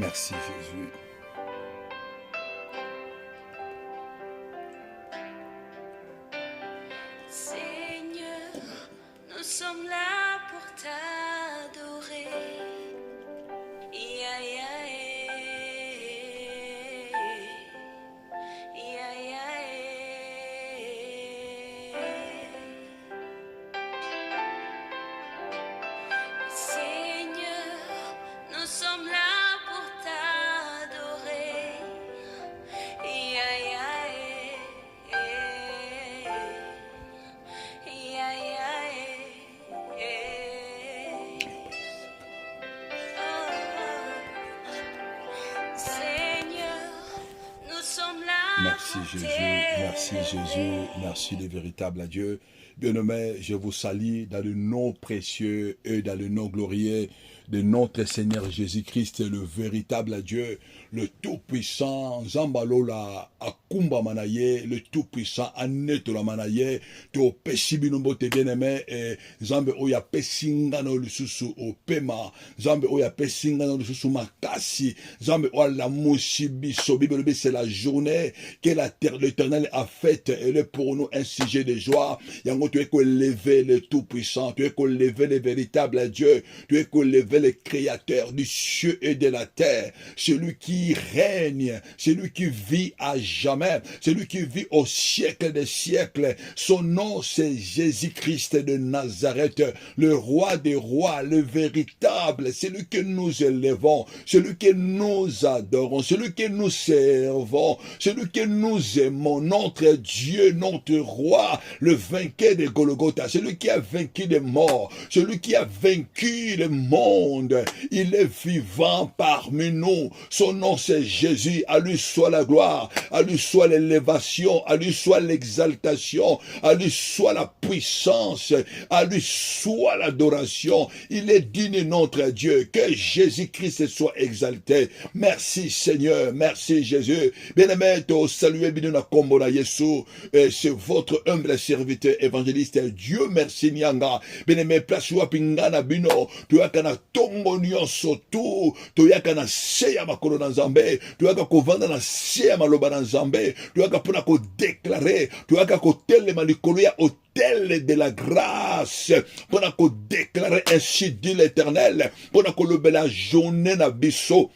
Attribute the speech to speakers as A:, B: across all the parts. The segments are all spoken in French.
A: Merci Jésus.
B: Seigneur, nous sommes là pour t'adorer. Ya, ya, eh. Ya, ya, eh. Seigneur, nous sommes là pour t'adorer. Ya, ya, eh. Ya, ya, eh. Oh, oh. Seigneur, nous sommes là
A: Merci
B: pour
A: Jésus, merci Jésus, merci le véritable Dieu. Bien-aimés, je vous salue dans le nom précieux et dans le nom glorieux de notre Seigneur Jésus-Christ, le véritable Dieu, le Tout-Puissant, Zambalola, Akumba Manaye, le Tout-Puissant, Anetola Manaye, to Pesibinombo te bien-aimé, et Zambe Oya Pesingano Lususu au Pema, Zambe Oya Pesingano Lususu Makasi, Zambe Oya la Moussibiso, Bible, c'est la journée que l'Éternel a faite, et est pour nous un sujet de joie. Yango, tu es qu'au lever le Tout-Puissant, tu es qu'au lever le véritable Dieu, tu es qu'au lever le Créateur du ciel et de la terre, celui qui règne, celui qui vit à jamais, celui qui vit au siècle des siècles. Son nom, c'est Jésus-Christ de Nazareth, le roi des rois, le véritable, celui que nous élevons, celui que nous adorons, celui que nous servons, celui que nous aimons, notre Dieu, notre roi, le vainqueur de Golgotha, celui qui a vaincu les morts, celui qui a vaincu le monde. Il est vivant parmi nous. Son nom, c'est Jésus. À lui soit la gloire, à lui soit l'élévation, à lui soit l'exaltation, à lui soit la puissance, à lui soit l'adoration. Il est digne notre Dieu. Que Jésus-Christ soit exalté. Merci Seigneur, merci Jésus. Bien-aimé, te saluer, bien kombo na Yesu. C'est votre humble serviteur évangéliste. Dieu merci Nyanga. Bien-aimé, place ou pingana bino. Tu as kana tongo nyonso tu. Tu as kana seya makolo na Nzambe. Tu as kovanda na seya maloba na Nzambe. Tu as pona ko déclarer. Tu as ko telema likolo ya hôtel de la grâce. Pona ko déclarer ainsi dit l'Éternel. Pona ko lobela journée na biso.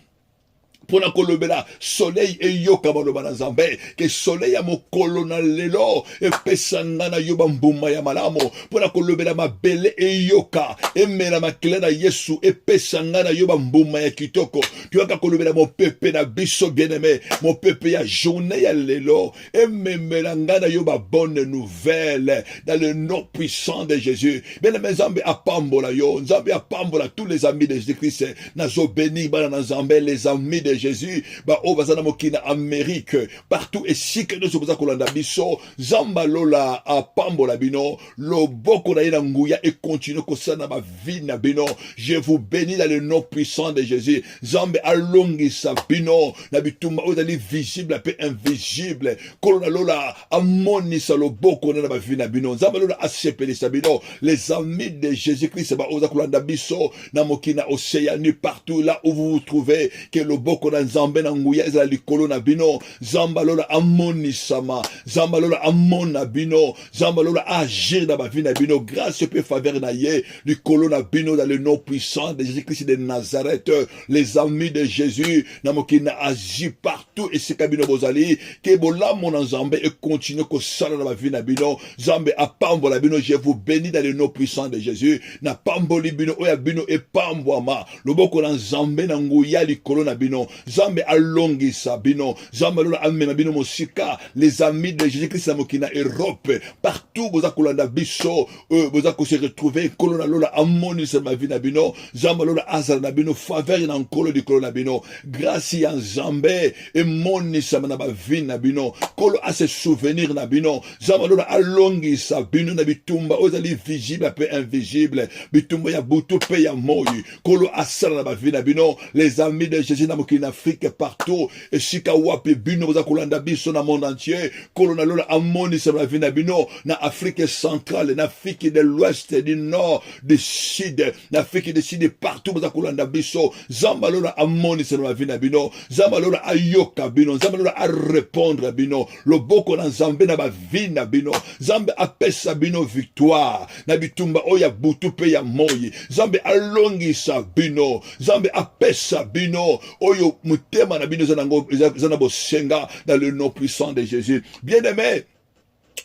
A: Pona kolobela soleil e yoka baloba na Nzambe ke soleil ya mokolo na lelo e pesanga na yoba mbuma ya malamu. Pona kolobela mabele e yoka e mela makila na Yesu e pesanga na yoba mbuma ya kitoko. Tu as kolobela mon pepe na biso bien-aimé, mon pepe ya journée ya lelo e memelanga na yoba bonne nouvelle dans le nom puissant de Jésus. Bien-aimé, Nzambe apambola yo, Nzambe apambola tous les amis de Jésus-Christ. Nazo béni bana na Nzambe, les amis de Jésus, ba o bazana mokina Amérique, partout et si que nous sommes kolanda biso, Zamba lola a pambola bino, lo boko na ina nguya et continue kosana ma vie na bino. Je vous bénis dans le nom puissant de Jésus. Zambe alongi sa bino, na bitumba ozali visible pe invisible. Kolona lola amoni sa lo boko na ma vie na bino. Zamba lola asepeli sa bino. Les amis de Jésus-Christ ba oza kolanda biso na mokina Océanie, partout là où vous vous trouvez, que le boko na Nzambe na nguya ezala likolo na bino. Zamba lola amoni sama, Zamba lola amona bino, Zamba lola agir na ba vie na bino, grâce pe faveur na ye likolo na bino dans le nom puissant de Jésus-Christ de Nazareth. Les amis de Jésus na mokina agir partout et c'est kabino bozali ke bolamo na Nzambe et continue ko sala na ba vie na bino. Zambe apambola bino, je vous bénis dans le nom puissant de Jésus. Na pamboli bino oya bino e pambwama loboko na Nzambe na nguya likolo na bino. Zambe alongisa bino, Zambe lola amena bino mosika. Les amis de Jésus-Christ na mokina Europe, partout boza kolanda biso, boza ko se retrouver kolona lola amoni sa ma vie na bino. Zambe lola azala na bino, faveur na nkolo di kolona bino, grâce ya Nzambe e moni sa na ba vie na bino, kolo a se souvenir na bino. Zambe lola alongisa bino na bitumba ozali visible pe invisible, bitumba ya butu pe ya moyi, kolo asala na ba vie na bino. Les amis de Jésus na mokina Afrique partout et sika wapi bino boza kolanda biso na monde entier kolona lola amoni sa la vie na bino na Afrique centrale, na Afrique de l'ouest, du nord, du sud, na Afrique du sud partout boza kolanda biso zamba lola amoni sa la vie na bino zamba lola ayoka bino zamba lola a répondre bino loboko na nzambe na ba vie na bino zambe apesa bino victoire na bitumba oya butu pe ya moyi zambe alongisa bino zambe apesa bino oyo mutema na bino zana bosenga dans le nom puissant de Jésus. Bien-aimé,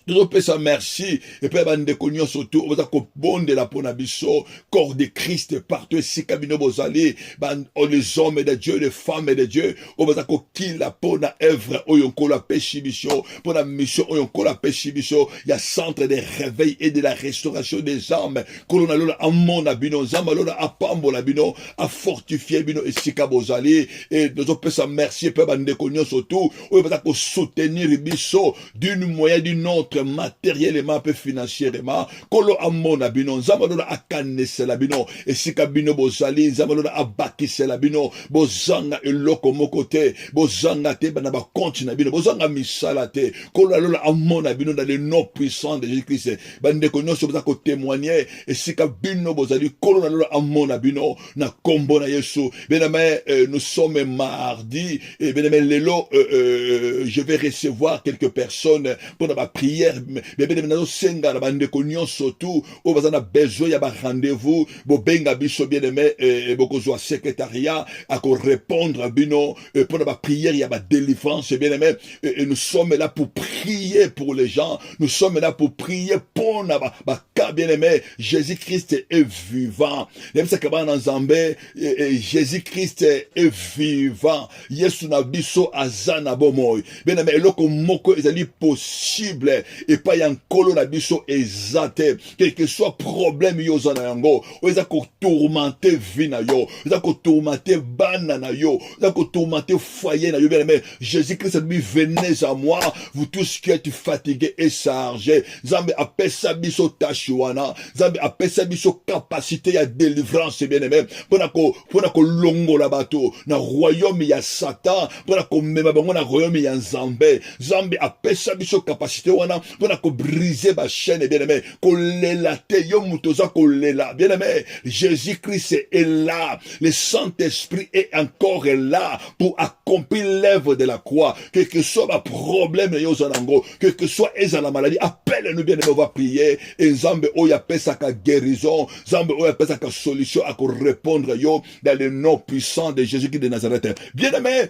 A: nous pesa merci et puis bande konyo surtout on va bonde la pona biso corps de Christ partout ici kabino bozali ban les hommes de Dieu les femmes de Dieu on va ko kila pona œuvre oyonko la péchibiso pour la mission oyonko la péchibiso il y a centre de réveil et de la restauration des âmes kolona lola amon na bino zamba lola apambo la bino a fortifier bino ici kabozali et nous pesa merci et puis bande konyo surtout on va ko soutenir biso d'une moyen d'une autre matériellement peu financièrement kolo amona bino nzamalola akanese la bino esika bino bozali nzamalola abakise la bino bozanga eloko moko te bozanga te bana ba compte na bino bozanga misala te kolo alola amona bino dans le nom puissant de Jésus-Christ bande konyoso boza ko témoigner esika bino bozali kolo alola amona bino na kombo na Yesu bename nous sommes mardi et bename lelo je vais recevoir quelques personnes pour ma prière mais bien maintenant senga la bande konyon surtout au bazana besoin ya ba rendez-vous bo benga biso bien aimé boko zo secrétariat à ko répondre bino pour la prière ya ba délivrance bien aimé et nous sommes là pour prier pour les gens nous sommes là pour prier pour na ba cas bien aimé Jésus-Christ est vivant même ça que ba na Nzambe Jésus-Christ est vivant Yesu na biso azana bomoy bien aimé eloko moko ezali possible et pas y a un colo na biso ezate quel que soit problème yo za na yango oza ko tourmenter vie na yo oza ko tourmenter bana na yo oza ko tourmenter foyer na yo bien aimé Jésus-Christ lui venez à moi vous tous qui êtes fatigués et chargés Zambe apesa biso tashuana Zambe apesa biso capacité ya délivrance bien aimé pona ko longola bato na royaume ya Satan pona ko mema bango na royaume ya Nzambe Zambe apesa biso capacité wana pona ko briser ba chaîne bien aimé ko lela te yo mutoza ko lela bien aimé Jésus-Christ est là le Saint-Esprit est encore là pour accomplir l'œuvre de la croix quel que soit ma problème yo zanango quel que soit la maladie appelle-nous bien aimé on va prier et Nzambe oya pesa ka guérison Nzambe oya pesa ka solution à ko répondre yo dans le nom puissant de Jésus-Christ de Nazareth bien aimé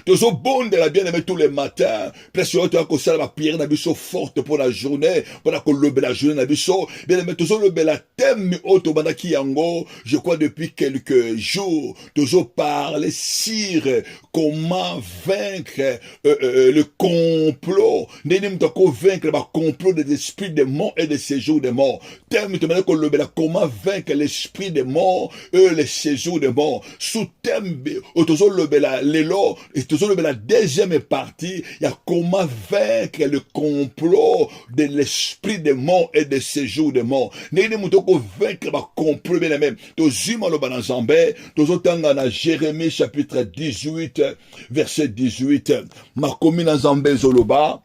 A: toujours bon de la bien-aimée tous les matins. Presque tu as que la prière n'a biso forte pour la journée. Pour la journée n'a biso. Bien-aimé toujours le bel thème autobanaki yango. Je crois depuis quelques jours. Toujours parler sur comment vaincre le complot. N'aime pas vaincre le complot des esprits des morts et des séjours des morts. Thème tu que le bel comment vaincre l'esprit des morts et les séjours des morts. Sous thème toujours le bel l'élo. Et toujours la deuxième partie, il y a comment vaincre le complot de l'esprit des morts et des séjours des morts. N'est-ce pas vaincre le complot bien même. Tozima lo banazambe, tozotanga na Jérémie chapitre 18, verset 18. Makomi na zambe zoloba.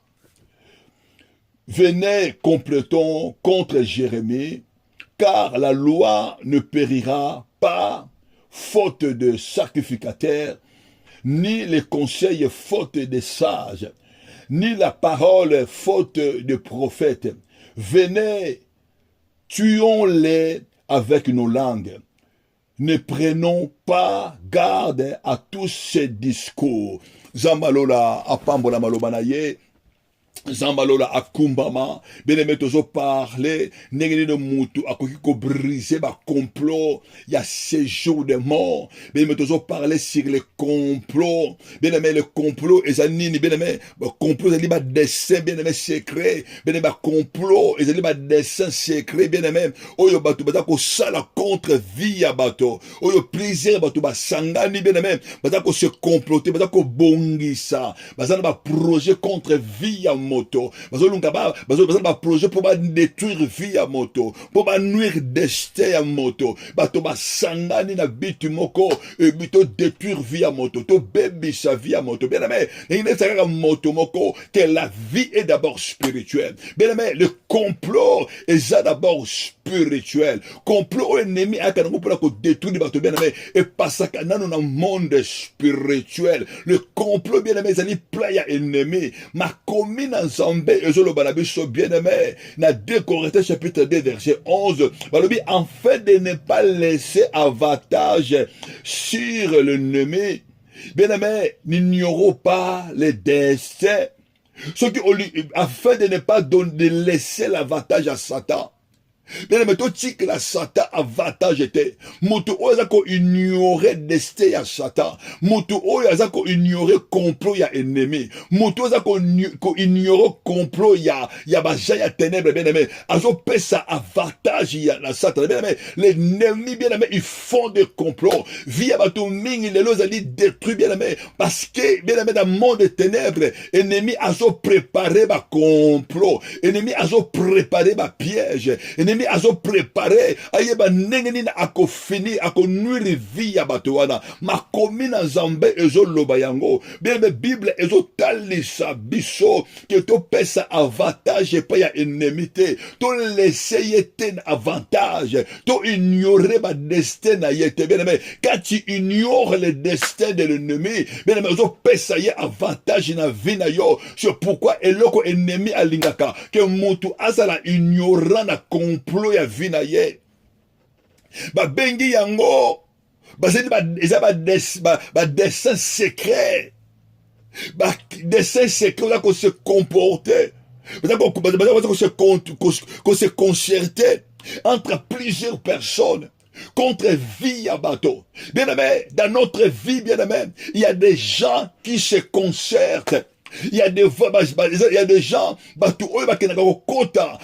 A: Venez, complétons contre Jérémie, car la loi ne périra pas, faute de sacrificateurs, ni les conseils faute des sages, ni la parole faute de prophètes. Venez, tuons-les avec nos langues. Ne prenons pas garde à tous ces discours. Zambalola apambola malobanaye. Zambalola akumbama bien-aimé tozo parler nengene de mutu akoki ko briser ba complot il y a séjour de mort bien-aimé tozo parler sur le complot bien-aimé le complot ezanini bien-aimé ba complot ezali ba dessin bien-aimé secret bien-aimé ba complot ezali ba dessin secret bien-aimé oyo bato baza ko sala contre vie ya bato oyo plaisir bato ba sangani bien-aimé baza ko se comploter baza ko bongisa baza na ba projet contre vie ya moto bazolunga ba projet pour ba détruire vie ya moto pour ba nuire destin ya moto bato basangani na bitu moko bito détruire vie ya moto to bebisa vie ya moto bien aimé il ne sera moto moko que la vie est d'abord spirituelle bien aimé le complot est d'abord spirituel complot ennemi akanango pour la détruire bato bien aimé et pasaka nano na monde spirituel le complot bien aimé zali playa ennemi ma commune en Zambé ezolo banabiso bien aimé na 2 Corinthiens chapitre 2 verset 11 balobi en fait de ne pas laisser avantage sur l'ennemi bien aimé n'ignorons pas les destins ceux qui afin de ne pas laisser l'avantage à Satan. Bien aimé, toi tu que la Satan avantage était. Moto oza ko ignorer destin ya Satan. Moto oza ko ignorer complot ya ennemi. Moto oza ko ignorer complot ya baja ya ténèbres bien aimé. Azo pesa avantage ya la Satan bien aimé. Les ennemis bien aimé, ils font des complots. Via bato mingi les lois ali détruit bien aimé parce que bien aimé dans le monde des ténèbres, ennemi azo préparer ba complot. Ennemi azo préparer ba piège. Ennemi azo préparé ayeba ndenge nini akofini akonuire vie ya bato wana makomi na Nzambe ezoloba yango bien Bible ezotalisa biso ke topesa avantage pa ya ennemi te to laisser yete avantage to ignorer ba destin na yete bien aimé quand tu ignores le destin de l'ennemi bien aimé ozopesa ye avantage na vie na yo c'est pourquoi eloko ennemi alingaka ke mutu azala ignorant na complot ya vie na ye ba bengi yango bazeli ba dessin secret ba dessin secret là qu'on se comporter qu'on se concerter entre plusieurs personnes contre vie à bateau. Bien aimé, dans notre vie, bien aimé, il y a des gens qui se concertent. Il y a des gens batu oyo bakena kokota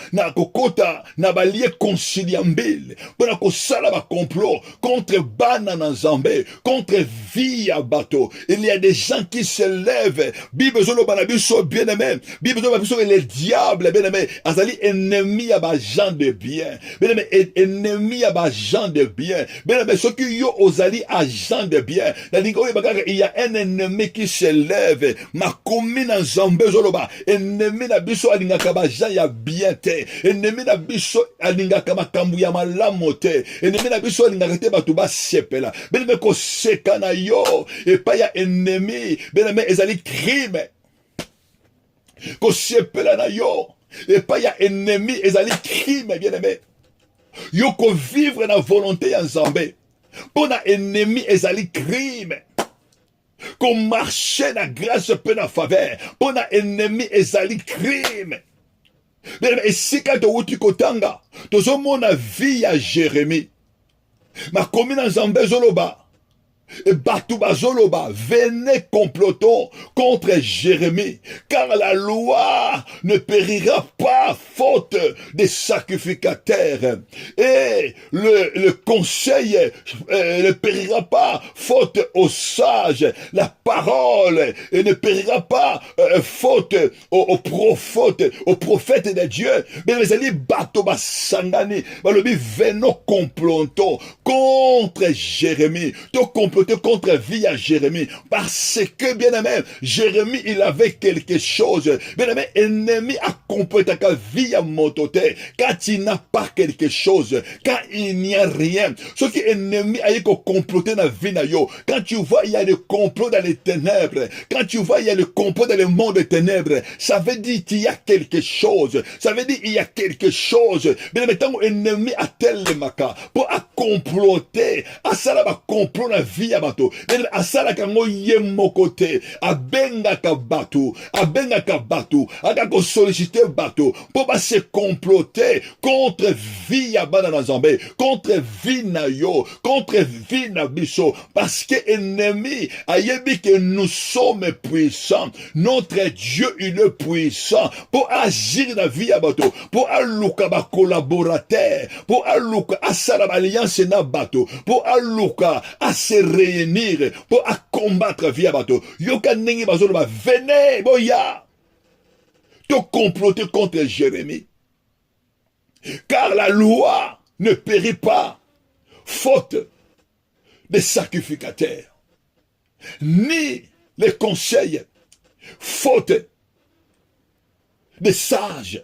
A: na balie conciliambile bona ko sala ba complot contre bana na Nzambe contre vie ya bato. Il y a des gens qui se lèvent Bible zolo bana biso bien aimé Bible zolo biso le diable bien aimé azali ennemi ya ba gens de bien bien aimé ennemi ya ba gens de bien bien aimé ceux qui yo ozali agent de bien la ligue oyo bakaka il y a un ennemi qui se lève ma na Nzambe zoloba ennemi na biso alingaka ba gens ya bien te ennemi na biso alingaka makambu ya malamu te ennemi na biso alingaka te bato ba sepela beneme ko seka na yo et pas ya ennemi beneme ezali crime ko sepela na yo et pas ya ennemi ezali crime bien aimé yo ko vivre na volonté ya Nzambe pona ennemi ezali crime qu'on marchait na grâce peu na faveur pour na ennemi ezali crime et si quand tu wuti kotanga tozo mona vie ya Jérémie ma commune en Nzambe zoloba et batou bazoloba venez complotons contre Jérémie car la loi ne périra pas faute des sacrificateurs et le conseil ne périra pas faute aux sages la parole ne périra pas faute aux prophètes de Dieu mais les alliés batou basangani balobi venons complotons contre Jérémie contre vie à Jérémie parce que bien aimé Jérémie il avait quelque chose bien aimé ennemi a complété ta vie à mototé quand il n'a pas quelque chose quand il n'y a rien ce qui ennemi a comploté dans vie na yo quand tu vois il y a le complot dans les ténèbres quand tu vois il y a le complot dans le monde des ténèbres ça veut dire qu'il y a quelque chose ça veut dire il y a quelque chose bien aimé tant ennemi a tel le maka pour à comploter à ça là complot dans vie ya bato asala kango ye mokote abengaka bato akako solliciter bato pour ba se comploter contre vie ya bana na Nzambe contre vie na yo contre vie na biso parce que ennemi ayebi que nous sommes puissants notre Dieu il est puissant pour agir dans vie ya bato pour aluka ba collaborateur pour aluka asala alliance na bato pour aluka à se réunir pour combattre via bateau. Yoka nengi bazolo ba venez boya. te comploter contre Jérémie. Car la loi ne périt pas, faute des sacrificateurs, ni les conseils, faute des sages,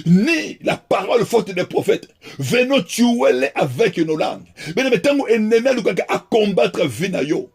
A: ni la parole faute des prophètes. Venons tuer-les avec nos langues. Mais maintenant, ennemi à combattre Vinayo.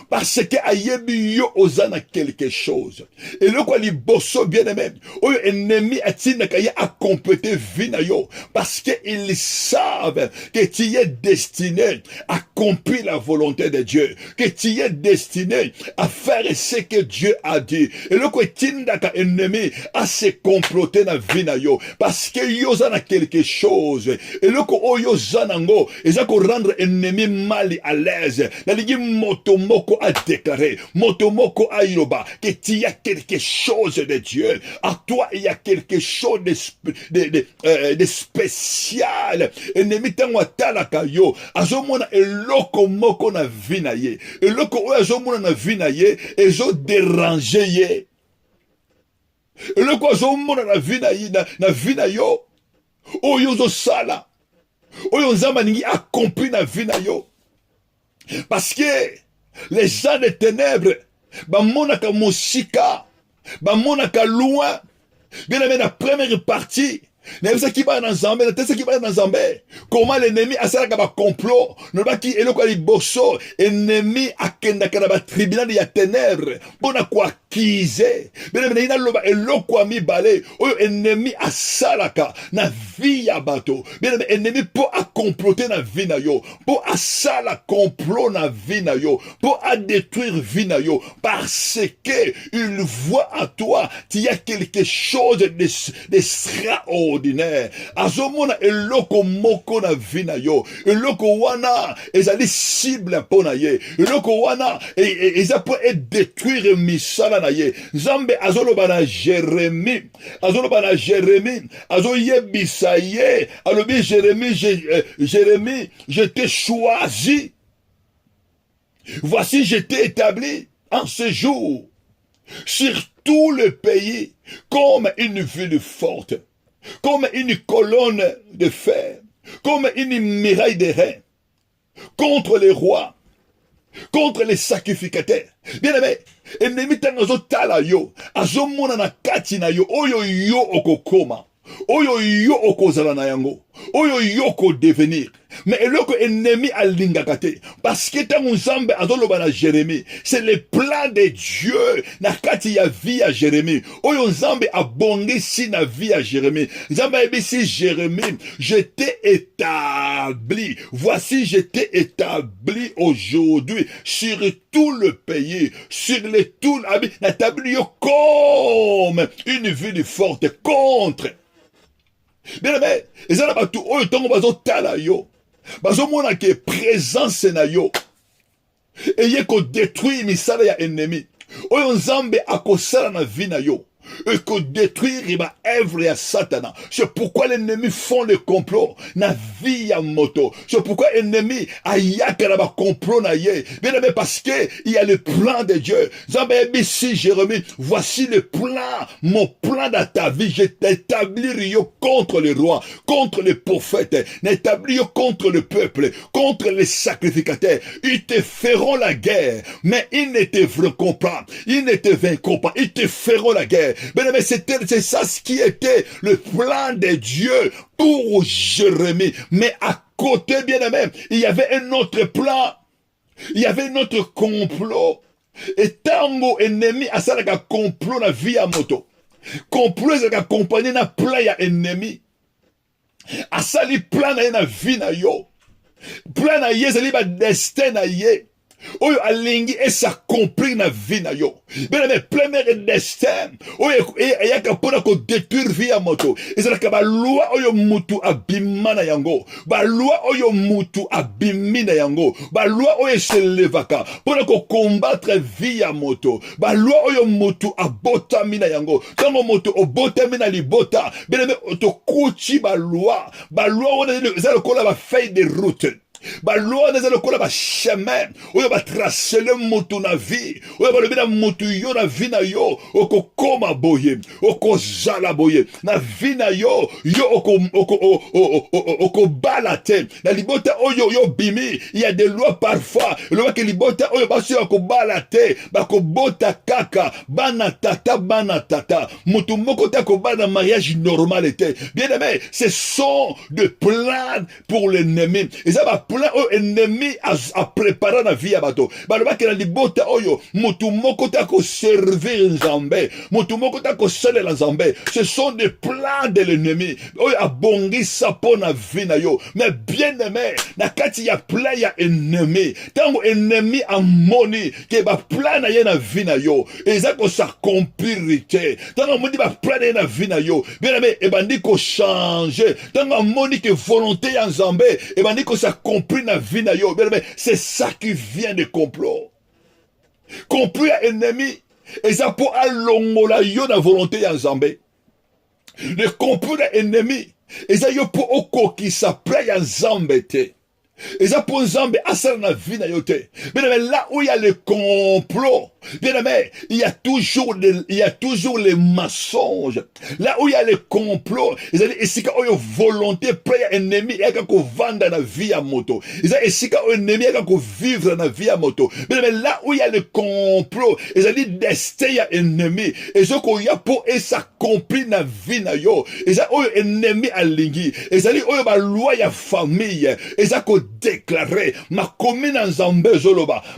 A: Parce que ayebi yo ozana quelque chose. Et le quoi li bosso bien aimé. Oyo ennemi atina kaya a compléter vinayo. Parce que ils savent que tu es destiné à accomplir la volonté de Dieu. Que tu es destiné à faire ce que Dieu a dit. Et le quoi tinda ka ennemi a se comploter na vinayo. Parce que yo ozana quelque chose. Et le quoi oyo zanango. Et ça ko rendre ennemi mal à l'aise. La ligi motomoko a déclaré, Motomoko a iroba, que tu y a quelque chose de Dieu. À toi, il y a quelque chose de spécial. Ennemi tango atalaka yo. Azomona eloko moko na vinaye. Eloko oyo azomona na vinaye, ezo déranger ye. Eloko azomona na vinaye, na vinayo. Oyo zo sala. Oyo nzamba ningi accompli na vinayo. Parce que les gens des ténèbres, bamonaka mosika, bamonaka loin. Bien aimé, la première partie, comment l'ennemi a ça comme complot, ne pas qui est le quoi les bosso, ennemi a kendaka na tribunal ya ténèbres, bona quoi kize, bien aimé, ina loba eloko mi balé, oyo ennemi a salaka na vie ya bato, bien aimé, ennemi pour a comploter na vie na yo, pour a sala complot na vie na yo, pour a détruire vie na yo, parce que il voit à toi, tu y a quelque chose d'extraordinaire. Azomona eloko moko na vina yo. Eloko wana ezali cible pona ye. Eloko wana eza po détruire misala na ye. Nzambe azoloba na Jérémie. Azoloba na Jérémie. Azoyebisa ye. Alobi Jérémie, Jérémie, je t'ai choisi. Voici, je t'ai établi en ce jour sur tout le pays comme une ville forte, comme une colonne de fer, comme une muraille de reins, contre les rois, contre les sacrificateurs. Bien aimé, ennemi tango tala yo, azomona na kati na yo, oyo yo okokoma, oyo yo okozala na yango, oyo yo ko devenir. Mais eloko ennemi alingakate, parce que tango nzambe azoloba na Jérémie, c'est le plan de Dieu na kati ya vie à Jérémie. Oyo nzambe abongi si na vie à Jérémie. Nzambe ebisi Jérémie, je t'ai établi. Voici, je t'ai établi aujourd'hui sur tout le pays, sur les tout établi comme une ville forte contre. Bien aimé, ezala batu oyo tongo bazo tala yo. Bazo mona ke présence na yo. Eye ko détruire misala ya ennemi. Oyo nzambe akosala na vie na yo. Et que détruire ma œuvre ya Satana. C'est pourquoi l'ennemi font le complot na vie ya moto. C'est pourquoi l'ennemi a yakara ba complot na ye. Bien aimé, parce que il y a le plan de Dieu. Zambé si Jérémie, voici le plan, mon plan dans ta vie. Je t'établis yo contre les rois, contre les prophètes, n'établis yo contre le peuple, contre les sacrificateurs. Ils te feront la guerre, mais ils ne te vaincront pas. Ils ne te vaincront pas. Ils te feront la guerre. Mais c'est ça ce qui était le plan de Dieu pour Jérémie. Mais à côté, bien aimé, il y avait un autre plan. Il y avait un autre complot. Et tango ennemi a ça la complot na vie à moto. Complot est accompagné na plan ya ennemi. A ça li plan na vie na yo. Plan na ye zali ba destin na ye. Oyo alingi s'accomplir na vie na yo. Bien aimé, premier destin. Oyo eyaka pona ko détruire vie ya moto. Ezalaka ba loi oyo mutu abima na yango. Ba loi oyo mutu abimi na yango. Ba loi oyo se levaka pona ko combattre vie ya moto. Ba loi oyo mutu abotami na yango. Tango moto obotami na libota. Bien aimé, to kuchi ba loi. Ba loi oyo ezalaka ba feuille de route. ba loi na zelo kola ba chemin oyo ba tracer le motu na vie oyo ba lobi na motu yo na vie na yo okokoma boye okozala boye na vie na yo yo okobala te na libota oyo yo bimi il y a des lois parfois le que libota oyo basi okobala te bakobota kaka bana tata motu moko te akobala mariage normal te bien aimé ce sont des plans pour l'ennemi et ça va plan oyo ennemi a préparé na vie ya bato balobaki na libota oyo motu moko te akoservir nzambe motu moko te akosalela nzambe ce sont des plans de l'ennemi oyo abongisa mpo na vie na yo mais bien aimé na kati ya plan ya ennemi tango ennemi amoni ke baplan na ye na vie na yo eza kosakomplir te tango amoni baplan na ye na vie na yo bien aimé ebandi kochange tango amoni ke volonté ya nzambe ebandi kosakomplir na vie na yo bien aimé c'est ça qui vient de complot complot ya ennemi eza mpo alongola yo na volonté ya nzambe le complot ya ennemi eza yo mpo okokisa plan ya nzambe te eza mpo nzambe asala na vie na yo te bien aimé là où il y a le complot bien aimé il y a toujours les mensonges là où il y a le complot ezali esika oyo volonté plan ya ennemi eyaka kovanda na vie ya moto eza esika oyo ennemi eyaka kovivre na vie ya moto bien aimé là où il y a le complot ezali destin ya ennemi ezokoya mpo esakompli na vie na yo eza oyo ennemi alingi ezali oyo baloi ya famille eza kodéclare makomi na nzambe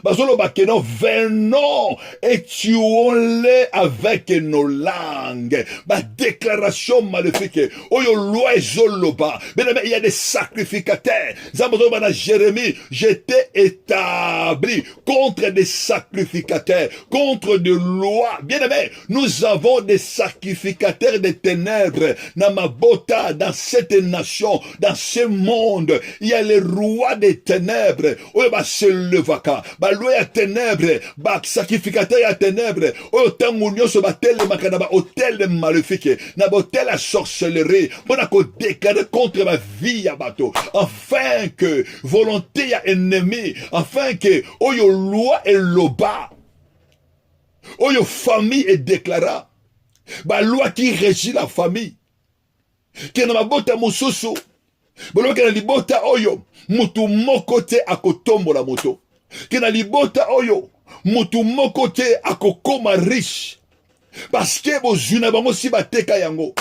A: bazoloba ke non venons et tuons-les avec nos langues. Ma déclaration maléfique. Oyo loi ezoloba. Bien aimé, il y a des sacrificateurs. Zambozo na Jérémie, j'étais établi contre des sacrificateurs, contre des lois. Bien aimé, nous avons des sacrificateurs des ténèbres. Namabota, dans cette nation, dans ce monde, il y a les rois des ténèbres. Oyo ba se levaka. Ba loi ya ténèbres, ba sacrificateur ya ténèbres oyo tango nyonso batelemaka na bahotel maléfique na bahotel ya sorcellerie mpona kodéclare contre ma vie ya bato afin que volonté ya ennemi afin que oyo loi eloba oyo famille edéclara baloi qui régit la famille ke na mabota mosusu bolobaki na libota oyo mutu moko te akotombola moto ke na libota oyo mutu moko te akokoma riche parce que bozuna bango si bateka yango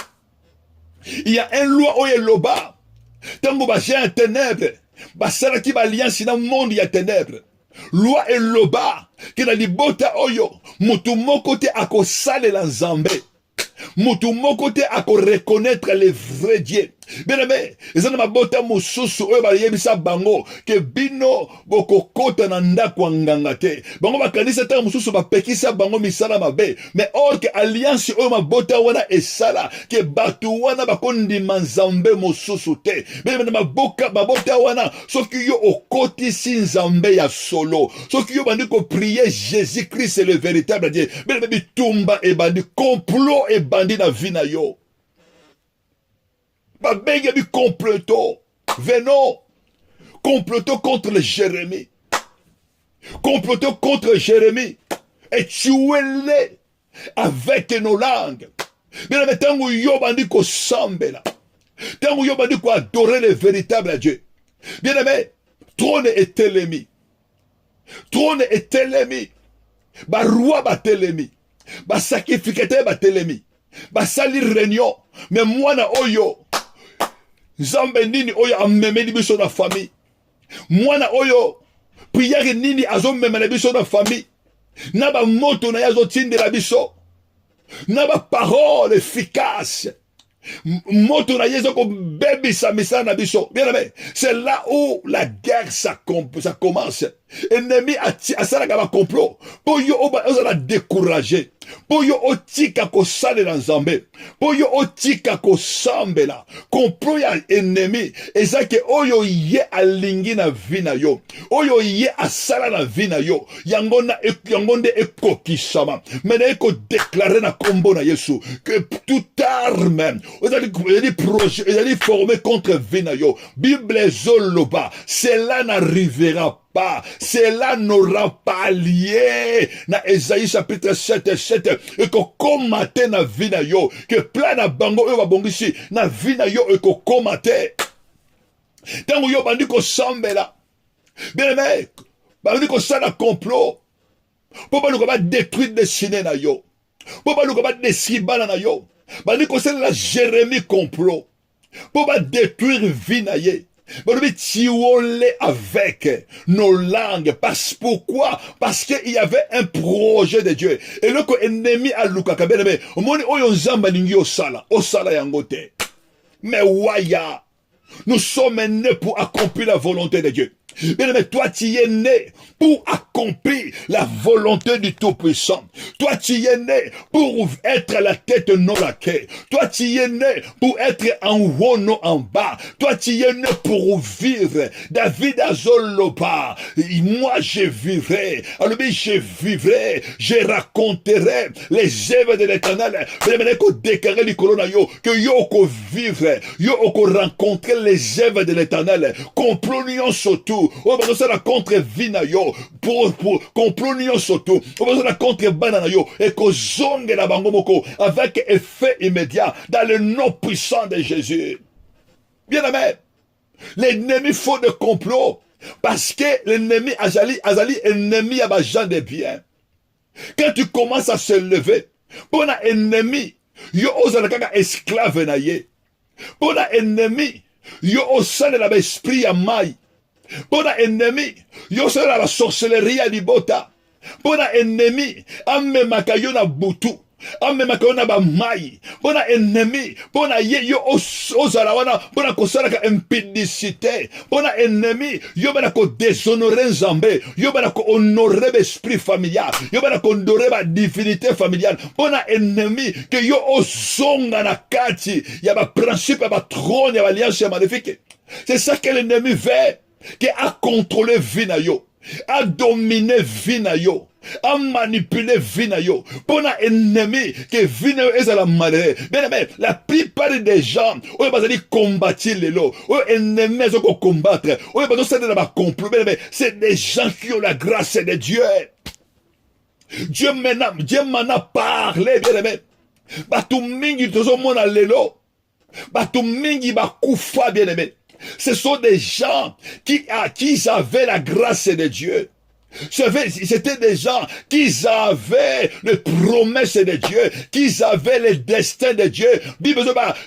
A: il y a un loi oyo eloba tango bagien ya ténèbres basalaki baalliance na monde ya ténèbres loi eloba ke na libota oyo mutu moko te akosalela nzambe mutu moko te akoreconnaître le vrai Dieu bien aimé eza na mabota mosusu oyo bayebisa bango ke bino bokokota na ndako ya nganga te bango bakanisa ntango mosusu bapekisa bango misala mabe mais or ke alliance oyo mabota wana esala ke bato wana bakondima nzambe mosusu te bien aimé na mabota wana soki yo okotisi nzambe ya solo soki yo bandi koprie Jésus Christ le véritable Dieu bien aimé bitumba ebandi complot ebandi na vie na yo babengi bi comploto venons comploto contre le Jérémie comploto contre Jérémie et tuez-les avec nos langues bien aimé tango yo bandi kosambela tango yo bandi ko adorer le véritable Dieu bien aimé trône etelemi ba roi batelemi ba sacrificateur batelemi ba sali réunion mais mwana oyo nzambe nini oyo amemeli biso na famille mwana oyo prière nini azomemela biso na famille na bamoto na ye azotindela biso na baparole efficace moto na ye ezokobebisa misala na biso bien aimé c'est là où la guerre ça commence ennemi asalaka bacomplot mpo yo ozala découragé po yo otika kosalela nzambe, po yo otika kosambela complot ya ennemi ezake oyo ye alingi na vie na yo, oyo ye asala na vie na yo, yango nde ekokisama. Mena ekodeklare na kombo na Yesu que toute arme ezali projet ezali formé contre vie na yo, Bible ezoloba cela n'arrivera pas, cela n'aura pas lié. Na Esaïe chapitre 7 et que komate na vie na yo, que plan na bango yo babongisi na vie na yo et que komate. Tango yo bandi ko sambela, bien aimé, bandi ko sala complot, po ba luka ba détruire destiné na yo, po ba luka ba desibana na yo, bandi ko sala la Jérémie complot, po ba détruire vie na ye. Avec nos langues. Pourquoi? Parce qu'il y avait un projet de Dieu. Et le ennemi a l'ukaka. Mais waya, nous sommes nés pour accomplir la volonté de Dieu. Bien aimé, toi tu es né pour accomplir la volonté du Tout-Puissant. Toi tu es né pour être la tête, non la queue. Toi tu es né pour être en haut, non en bas. Toi tu es né pour vivre. David Azolopa, moi je vivrai. Alors je vivrai, je raconterai les œuvres de l'Éternel. Bien aimé, qu'on déclare les colonnes que yo ko vivre, yo ko rencontrer les œuvres de l'Éternel. Complonions surtout. On va se la contre vinayo pour complonions surtout. On va se la contre banana yo et que zonge la bangomoko avec effet immédiat dans le nom puissant de Jésus. Bien aimé, l'ennemi faut de complot parce que l'ennemi azali ennemi à gens de bien. Quand tu commences à se lever pour un ennemi, yo osala kaka esclave na ye. Pour un ennemi, yo osala la esprit à maille. Pour un ennemi, yo sera la sorcellerie à libota. Pour un ennemi, amme makayo na butu. Amme makayo na ba mai. Pour un ennemi, pour un yo osala wana, pour un kosala ka impudicité. Pour un ennemi, yo bana ko déshonorer Nzambe. Yo bana ko honorer l'esprit familial. Yo bana ko honorer la divinité familiale. Pour un ennemi, que yo osonga na kati. Ya ba principe, ya ba trône, ya ba alliance maléfique. C'est ça que l'ennemi veut. Qui a contrôlé vie na yo, a dominé vie na yo, a manipulé vie na yo. Pour un ennemi que vie na yo est à la malheur. Bien aimé, la plupart des gens, on va aller combattre les lots, on ennemis ils vont combattre, on va nous aider dans complot. Bien aimé, c'est des gens qui ont la grâce de Dieu. Dieu m'en a parlé, bien aimé. Batu mingi tozo mona lelo, batu mingi ba kufa, bien aimé. Ce sont des gens qui avaient la grâce de Dieu. C'était des gens qui avaient les promesses de Dieu, qui avaient le destin de Dieu.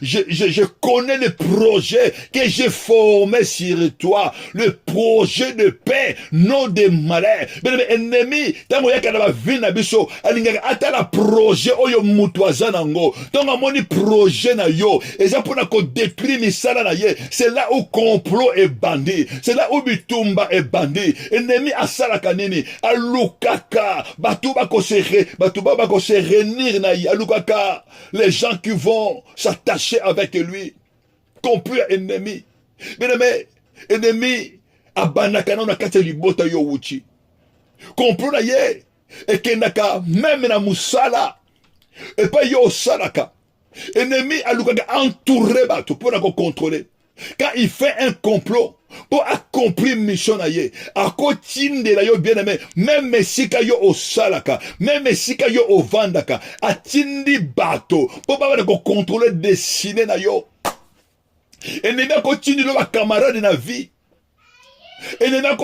A: Je connais le projet que j'ai formé sur toi, le projet de paix, non de malheur. Mais ennemi, tant que tu as vu na biso, ata la projet oyo mutuaza nango. Donc amoni projet na yo, et ça pour ko détruire misala na ye. C'est là où complot est bandit, c'est là où bitumba est bandit. Ennemi asala nini alukaka batu ba ko se réunir na yi alukaka les gens qui vont s'attacher avec lui complot ennemi. Bien aimé, ennemi abanaka na kati libota yo wuchi complot na ye ekendaka même na musala et pas yo salaka ennemi alukaka entouré batu pour na ko contrôler. Quand il fait un complot pour accomplir mission na ye, akotinde la yo bien aimé, même mesika yo osalaka, même mesika yo ovandaka, atindi bato, pour pas ko contrôler destiné na yo. Et ne pas continuer le camarade na vie. Et ne pas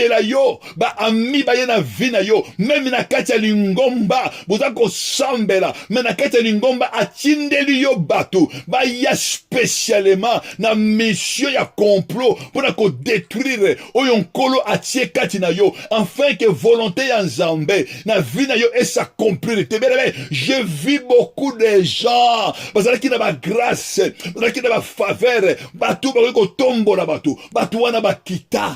A: la yo, ba ami ba ye na vie na yo, même na kati ya lingomba, boza ko sambela, mais na kati ya lingomba atindeli yo bato, ba ya spécialement na mission ya complot pour na ko détruire oyo nkolo atie kati na yo, afin que volonté ya Nzambe na vie na yo et s'accomplir. Je vis beaucoup de gens, bazala ki na ba grâce, bazala ki na ba faveur, bato ba ko tombo na bato, bato wana ba kita.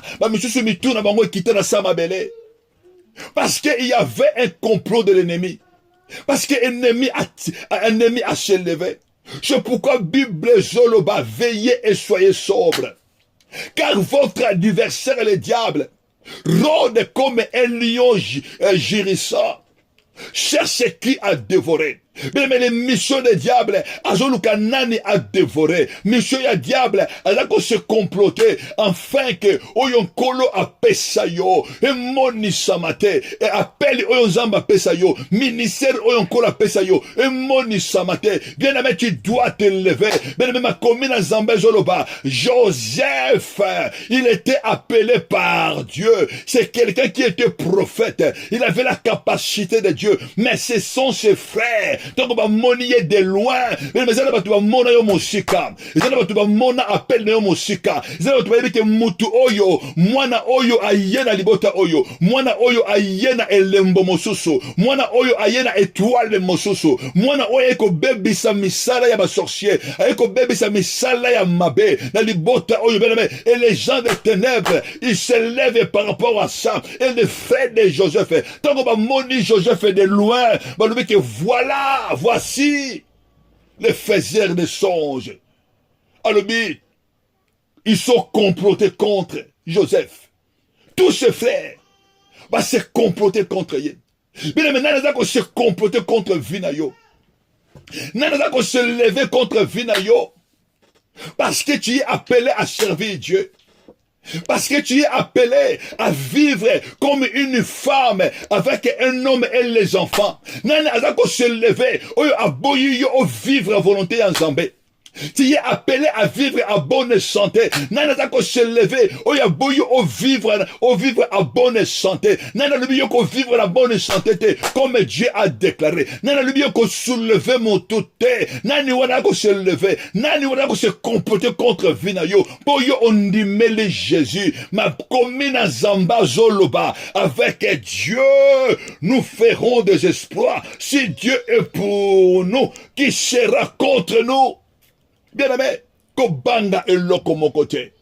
A: Parce qu'il y avait un complot de l'ennemi. Parce qu'un ennemi a s'élevé. C'est pourquoi Bible Zoloba, veillez et soyez sobres. Car votre adversaire, le diable, rôde comme un lion gérissant, cherche qui a dévoré. Mais les missions des diables, azoluka nani a dévoré. Mission ya diable, azako se comploter, afin que oyon kolo a pesayo, et moni samate, et appelle oyon zamba pesayo, ministère oyon kolo a pesayo, et moni samate. Bien aimé, tu dois te lever. Bien aimé, ma commune à Zambé Zoloba, Joseph, il était appelé par Dieu. C'est quelqu'un qui était prophète. Il avait la capacité de Dieu, mais ce sont ses frères. Donc, on va monier de loin. Mais ça, on va mona yo mosika. Ça, on va mona appel na yo mosika. Ça, on va dire que mutu oyo, mwana oyo ayena libota oyo, mwana oyo ayena elembo mosusu, mwana oyo ayena étoile mosusu, mwana oyo eko bebisa misala ya basorcier, eko bebisa misala ya mabe, na libota oyo, bien aimé. Et les gens des ténèbres, ils se lèvent par rapport à ça. Et les frères de Joseph, tant qu'on va moni Joseph de loin, on va dire que voilà, voici les faiseurs de songes. Alors, ils sont complotés contre Joseph. Tous ses frères vont se comploter contre eux. Mais maintenant, ils vont se comploter contre Vinayo. Ils vont se lever contre Vinayo. Parce que tu es appelé à servir Dieu. Parce que tu es appelé à vivre comme une femme avec un homme et les enfants. Nana azako se lever, oyo aboyi yo vivre à volonté en Zambé. Tu es appelé à vivre à bonne santé. Nana azako se lever, oyo aboyi o vivre à bonne santé. Nana lubi ko vivre à bonne santé comme Dieu a déclaré. Nana lubi ko soulever mon tout. Nani wana ko se lever, nani wana ko se comporter contre Vinayo. Boyo ondimele Jésus, ma commune à Zamba Zoloba, avec Dieu, nous ferons des exploits. Si Dieu est pour nous, qui sera contre nous? Bien aimé, Kobanga est loko mon côté.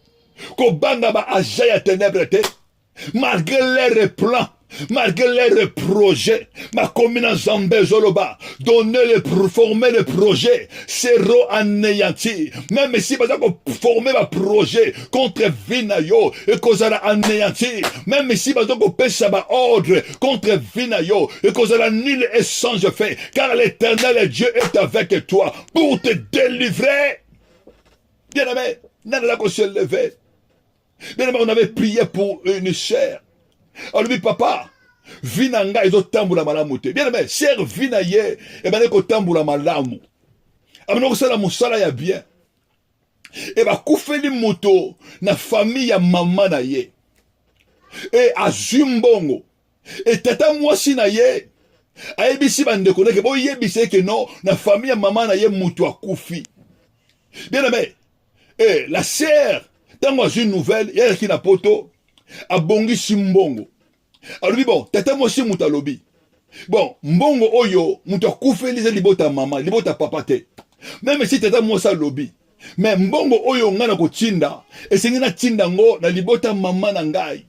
A: Kobanga ba ajaya ténèbres te. Malgré leurs plans, malgré leurs projets, ma commune en Zambé Zoloba, former le projet, seront anéantis. Même si par exemple former un projet contre Vinayo et qu'on a anéanti, même si par exemple pêche un ordre contre Vinayo et qu'on a nul et sans fait, car l'Éternel Dieu est avec toi pour te délivrer. Bien aimé, n'a qu'on se lever. Bien aimé, on avait prié pour une sœur. On lui dit, papa, Vinanga ils ont tamboula malamu te. Bien aimé, sœur Vinaye, et bien ko tamboula malamu. Amino sala musala ya bien. Et ba koufeli moto na famille ya maman na ye. Et azumbongo. Et tata mwasi na ye. Aebisi bandeko neke bo yebise ke non na famille ya maman na ye moto akufi. Bien aimé, et la sœur, dans une nouvelle, il y a qui n'a poto, a bongi simbongo. Alors, bon, tata moi si mouta lobi. Bon, mbongo oyo, mouta koufe lise libota maman, libota papa te. Même si tata moi sa lobi. Mais mbongo oyo ngana ko tinda, et c'est ngana tinda ngo na libota maman na ngai.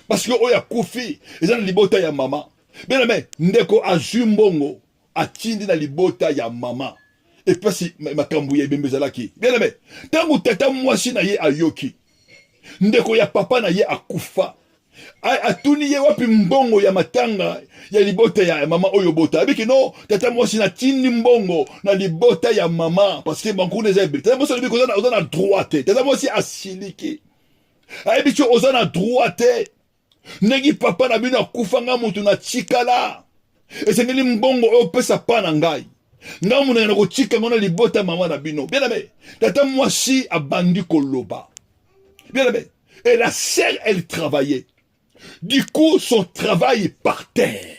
A: Parce que oya koufi, et na libota ya maman. Bien aimé, ndeko azumbongo, a tindi na libota ya maman. Et puis si makambu ya bembezalaki. Bien aimé, tangu tata mwasi na ye ayoki. Ndeko ya papa na ye akufa. Atuni ye wapi mbongo ya matanga ya libota ya mama oyo bota. Abiki no, tata mwasi na tini mbongo na libota ya mama. Parce que bankou nezebe. Tata mwasi na ozana droite. Tata mwasi asiliki. Abiki ozana droite. Negi papa na bino akufa nga mutu na chikala. Esengeli mbongo oyo pesa pa na ngai. Nga muna yana kotika ngona libota mama na bino. Bien aimé, tata mwasi abandi koloba. Bien aimé, et la sœur elle travaillait. Du coup son travail par terre.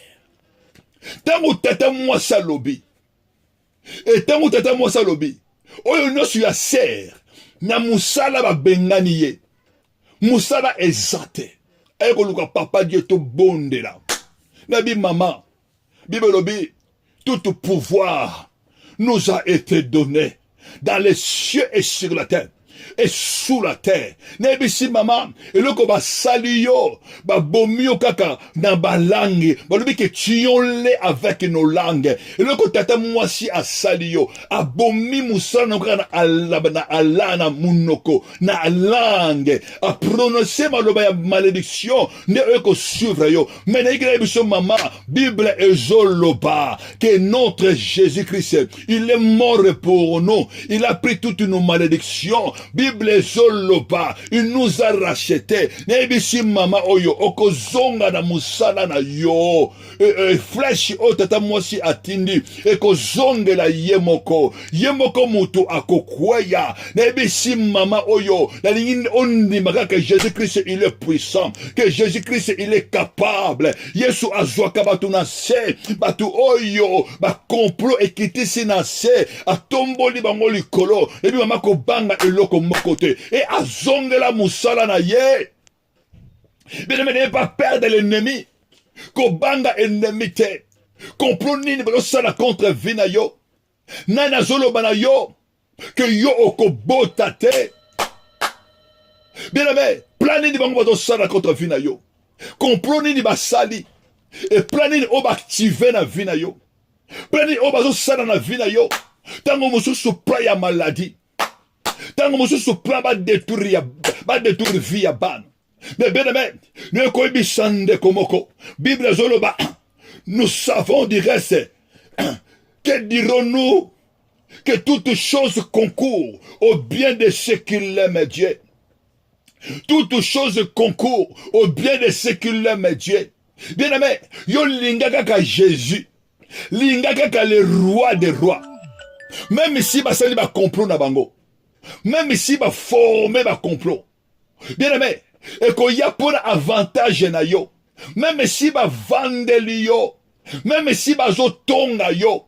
A: Tango tata mwasi lobi. Et tango tata mwasi lobi. Oyo nosu ya sœur na musala ba bengani ye. Musala ezate. Eko luka papa Dieu to bondela. Nabi maman. Bible lobi. Tout pouvoir nous a été donné dans les cieux et sur la terre. et sous la terre. Nebisi mama, eloko basali yo, babomi yo kaka na balangue, balobi ke tiyonle avec nos langues. Eloko tata mwasi asali yo, abomi musala na kaka na ala na munoko, na langue, a prononcer maloba ya malédiction, ne eko suivre yo. Mais na biso mama, Bible ezoloba, que notre Jésus-Christ, il est mort pour nous, il a pris toutes nos malédictions. Bible zoloba, il nous a racheté. Nebisi mama oyo okozonga na musala na yo. Flèche o tata mwasi atindi ekozongela yemoko. Yemoko mutu akokweya. Nebisi mama oyo nalingi ondimaka que Jésus-Christ il est puissant, que Jésus-Christ il est capable. Yesu azwaka batu na se, batu oyo ba complot ekitisi na se, atomboli bango likolo, ebi mama kobanga eloko moko te, et azongela musala na ye. Bien, n'ayez pas peur de l'ennemi, kobanga ennemi te, complot nini balosala contre vina yo, nana zoloba na yo, que yo okobota te. Bien aimé, plan nini bango balosala contre vina yo, complot nini basali, et plan nini oba activé na vina yo, plan nini oba balosala na vina yo, tango mosusu plan ya maladie, tango mosusu plan ba détruire vie ya bana. Mais bien aimé, nous koibisande komoko, Bible zoloba, nous savons du reste, que dirons-nous, que toutes choses concourent au bien de ceux qui l'aiment Dieu. Toutes choses concourent au bien de ceux qui l'aiment Dieu. Bien aimé, yo lingaka ka Jésus, lingaka ka le roi des rois. Même si basali ba complot na bango, même si ba formé ba complot. Bien aimé, et qu'il y a pour avantage na yo, même si ba vandeli yo, même si ba zo tonga yo,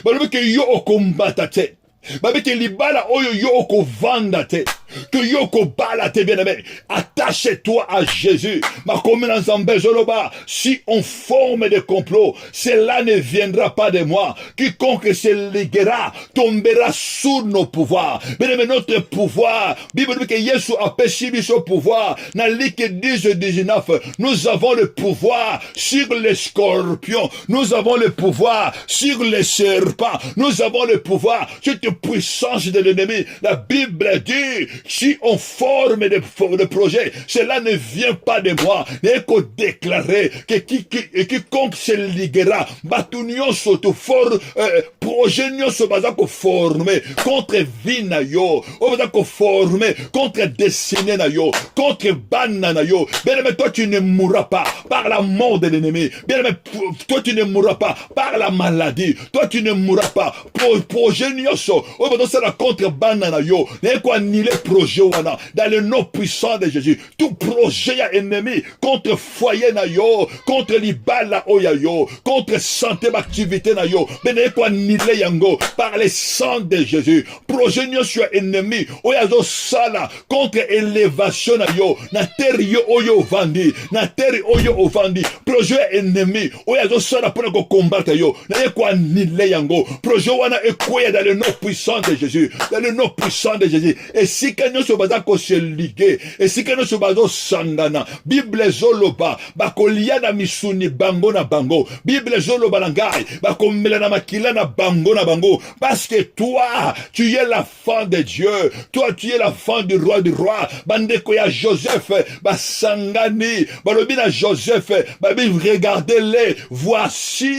A: balobi ke yo okombata te, balobi ke libala oyo yo okovanda te, que yo okobala te, bien aimé. Attache-toi à Jésus. Ma commune ensemble zoloba, si on forme des complots, cela ne viendra pas de moi. Quiconque se liguera tombera sous nos pouvoirs. Bien aimé, notre pouvoir, Bible dit que Jésus a péché son pouvoir. Dans Luc 10:19, nous avons le pouvoir sur les scorpions, nous avons le pouvoir sur les serpents, nous avons le pouvoir sur toute puissance de l'ennemi. La Bible dit, si on forme des projets, cela ne vient pas de moi. Il faut déclarer que quiconque se liguera, batunion soto for projet nyonso bazako former contre vie na yo, bazako former contre destinée na yo, contre bana na yo. Bien aimé, toi tu ne mourras pas par la mort de l'ennemi. Bien aimé, toi tu ne mourras pas par la maladie. Toi tu ne mourras pas projet nyonso bazosala contre bana na yo. Ne ko annuler projet wana dans le nom puissant de Jésus. Tout projet ya ennemi contre foyer na yo, contre libala oya yo, contre santé activité na yo, bene ko annuler yango par le sang de Jésus. Projet nyonso ya ennemi oya zo sala contre élévation na yo na terre yo oyo vandi, na terre oyo ovandi. Projet ennemi oya zo sala pour ko combattre yo, na ko annuler yango. Projet wana ekoya dans le nom puissant de Jésus, dans le nom puissant de Jésus. Et si kanyo so bazako se ligue, et si kanyo so bazo sangana, Bible zoloba bakolia na misuni bango na bango, Bible zoloba nangai bakomela na makila na bango, parce que toi tu es l'enfant de Dieu, toi tu es l'enfant du roi, bandeko ya Joseph basangani balobi na Joseph babi, regardez-les, voici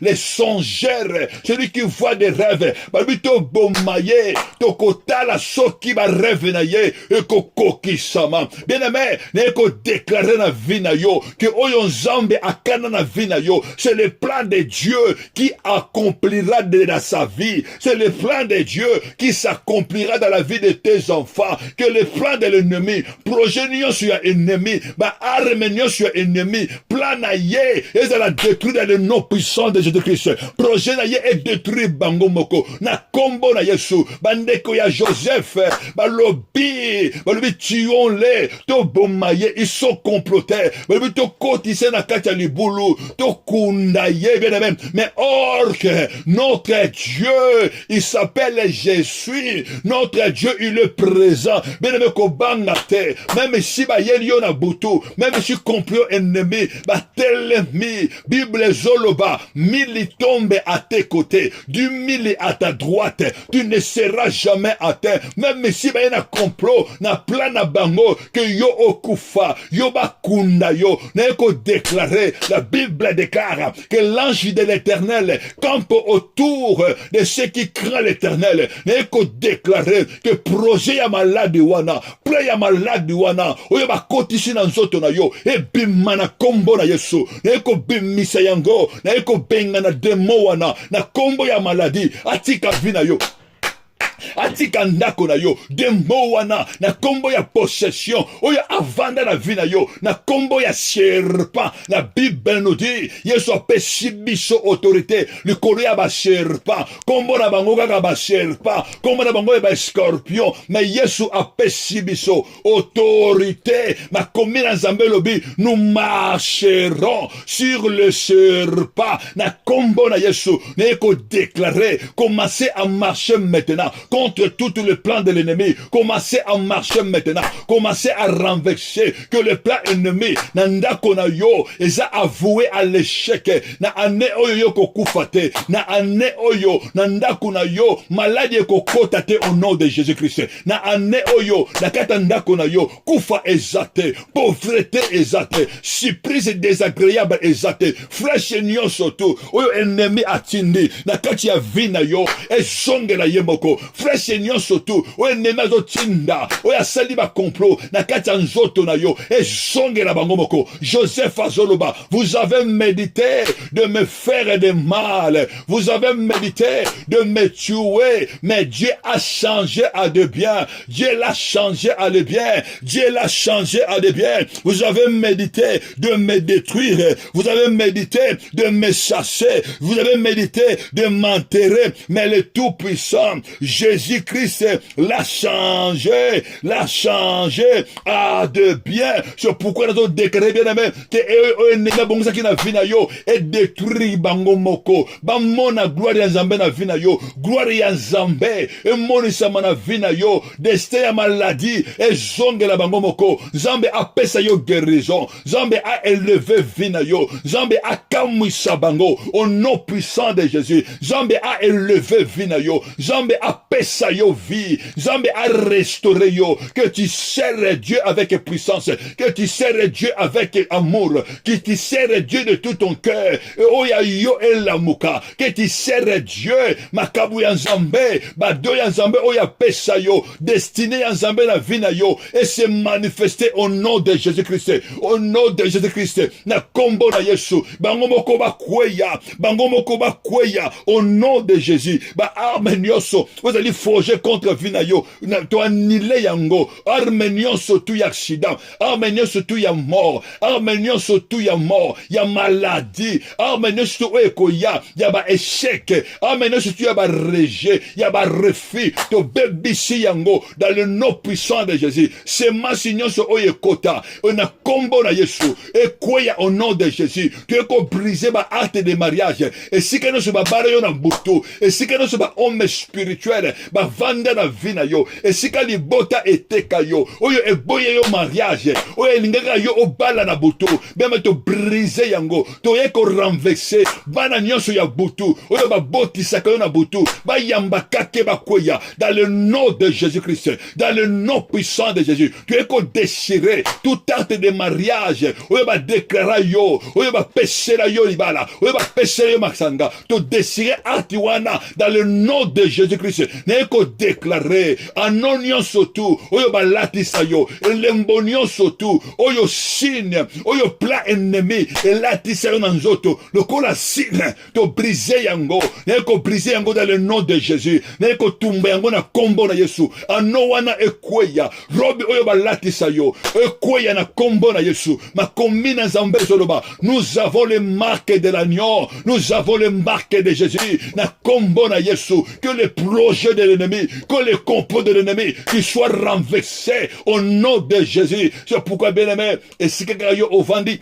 A: les songeurs, celui qui voit des rêves, babi to bomaye to kotala soki ba rêve na ye e ko kokisama. Bien aimé, ne ko déclarer na vie na yo que oyo nzambe akana na vie na yo, c'est le plan de Dieu qui accomplira dans sa vie, c'est le plan de Dieu qui s'accomplira dans la vie de tes enfants. Que le plan de l'ennemi, projet nyo sur ennemi, ba arme nyo sur ennemi, plan na ye et ça la détruire dans le nom puissant de Jésus-Christ. Projet na ye est détruit bango moko na kombo na Yesu. Bande bandeko ya Joseph, balobi tuons-les, to bomaye, ils sont complotés, balobi to kotise na kati ya libulu, to kundaye, bien aimé. Mais or que notre Dieu, il s'appelle Jésus, notre Dieu, il est présent, bien aimé kobangate, même si ba yelio na butu, même si complot ennemi, ba telemi, Bible zoloba, mille tombe à tes côtés, du mille à ta droite, tu ne seras jamais atteint, même si ba yena complot, na plan na bango, que yo okufa, yo ba kunda yo, na yeko déclarer, la Bible déclare que l'ange de l'Éternel campe autour de ceux qui craignent l'Éternel, na yeko déclarer que projet ya malade wana, plan ya malade wana, oyo ba kotisi na nzoto na yo, e bimana kombo na Yesu, na yeko bimisa yango, na yeko benga na demo wana, na kombo ya maladi, atika vina yo. Atika ndako na yo, demo wana, na kombo ya possession, oyo avanda na vie na yo, na kombo ya serpent, la Bible nous dit, Yesu apesi biso autorité, likolo ya ba serpent, kombo na bango kaka ba serpent, kombo na bango ya ba scorpion, mais Yesu apesi biso autorité, ma komi na Nzambe lobi, nous marcherons sur le serpent, na kombo na Yesu, na yeko déclarer, commencez à marcher maintenant, contre tout le plan de l'ennemi. Commencez à marcher maintenant. Commencez à renverser que le plan ennemi nanda kona yo eza avoué à l'échec. Na ane oyo yo kokufate. Na ane oyo nanda kona yo maladie kokotate au nom de Jésus-Christ. Na ane oyo nakata ndako na yo kufa ezate, pauvreté ezate, surprise désagréable ezate, flèche nyonso tu oyo ennemi atindi nakati ya vie na yo ezongela yemoko. Frère Seigneur surtout, oye nena zo tinda, oye asali ba complot, na kati ya nzoto na yo, et zonge la bangomoko. Joseph Azoloba, vous avez médité de me faire de mal, vous avez médité de me tuer, mais Dieu a changé à de bien, Dieu l'a changé à de bien, Dieu l'a changé à de bien. Vous avez médité de me détruire, vous avez médité de me chasser, vous avez médité de m'enterrer, mais le Tout-Puissant, Jésus-Christ l'a changé à de bien. C'est pourquoi nous avons déclaré bien aimé que nega bonza ki na vina yo et détruit bango moko ba mona gloire ya Nzambe na vina yo, gloire ya Nzambe e moni sama na vina yo, destin ya maladie et zonge la bango moko. Nzambe a pesa yo guérison, Nzambe a élevé vina yo, Nzambe a kamwisa bango au nom puissant de Jésus. Nzambe a élevé vina yo, Nzambe a pesa yo vie, Nzambe a restauré yo, que tu sers Dieu avec puissance, que tu sers Dieu avec amour, que tu sers Dieu de tout ton cœur, oya yo elamuka, que tu sers Dieu, makabu ya Nzambe, bado ya Nzambe oya pesa yo, destiné ya Nzambe na vina yo, et se manifester au nom de Jésus-Christ, au nom de Jésus-Christ, na kombo na Yesu, bango moko ba kweya, au nom de Jésus, ba arme nyoso, vous allez forger contre vina yo, to anile yango, arme nyoso tu ya accident, arme nyoso tu ya mort, arme nyoso tu ya mort, ya maladie, arme nyoso tu ekoya, ya ba échec, arme nyoso tu ya ba rejet, ya ba refus, to bebisi yango, dans le nom puissant de Jésus, c'est ma nyoso oyekota, on a combo na Yesu, et quoi au nom de Jésus, tu es ko briser ba acte de mariage, et si que nous se ba bare yo na butu, et si que nous se ba homme spirituel, ba vanda na vina yo, et si que li bota eteka yo, oyo e boye yo mariage, oyo lingaka yo obala na butu, bema to briser yango, to ye ko renverser, bana nyonso ya butu, oyo ba botisa ka yo na butu, ba yamba kake ba koya, dans le nom de Jésus-Christ, dans le nom puissant de Jésus, tu es ko déchirer tout acte de mariage, oyo ba déclarer yo, oyo ba pesera yo libala, oyo ba pesera yo maksanga, to déchirer acte wana, dans le nom de Jésus-Christ, ne ko déclarer, anon nyonso tu, oyo ba latisa yo, elembo nyonso tu, oyo signe, oyo plan ennemi, et latisa yo nan zoto, lokola signe, to briser yango, ne ko briser yango dans le nom de Jésus, ne ko tumba yango na kombo na Yesu, anon wana ekweya, robi oyo ba latisa yo, ekweya na kombo na Yesu, ma komi na Nzambe zoloba, nous avons les marques de l'agneau, nous avons les marques de Jésus, na kombo na Yesu, que le projet jeux de l'ennemi, que les complots de l'ennemi, qu'ils soient renversés au nom de Jésus. C'est pourquoi, bien-aimé, et si quelqu'un a au vendit,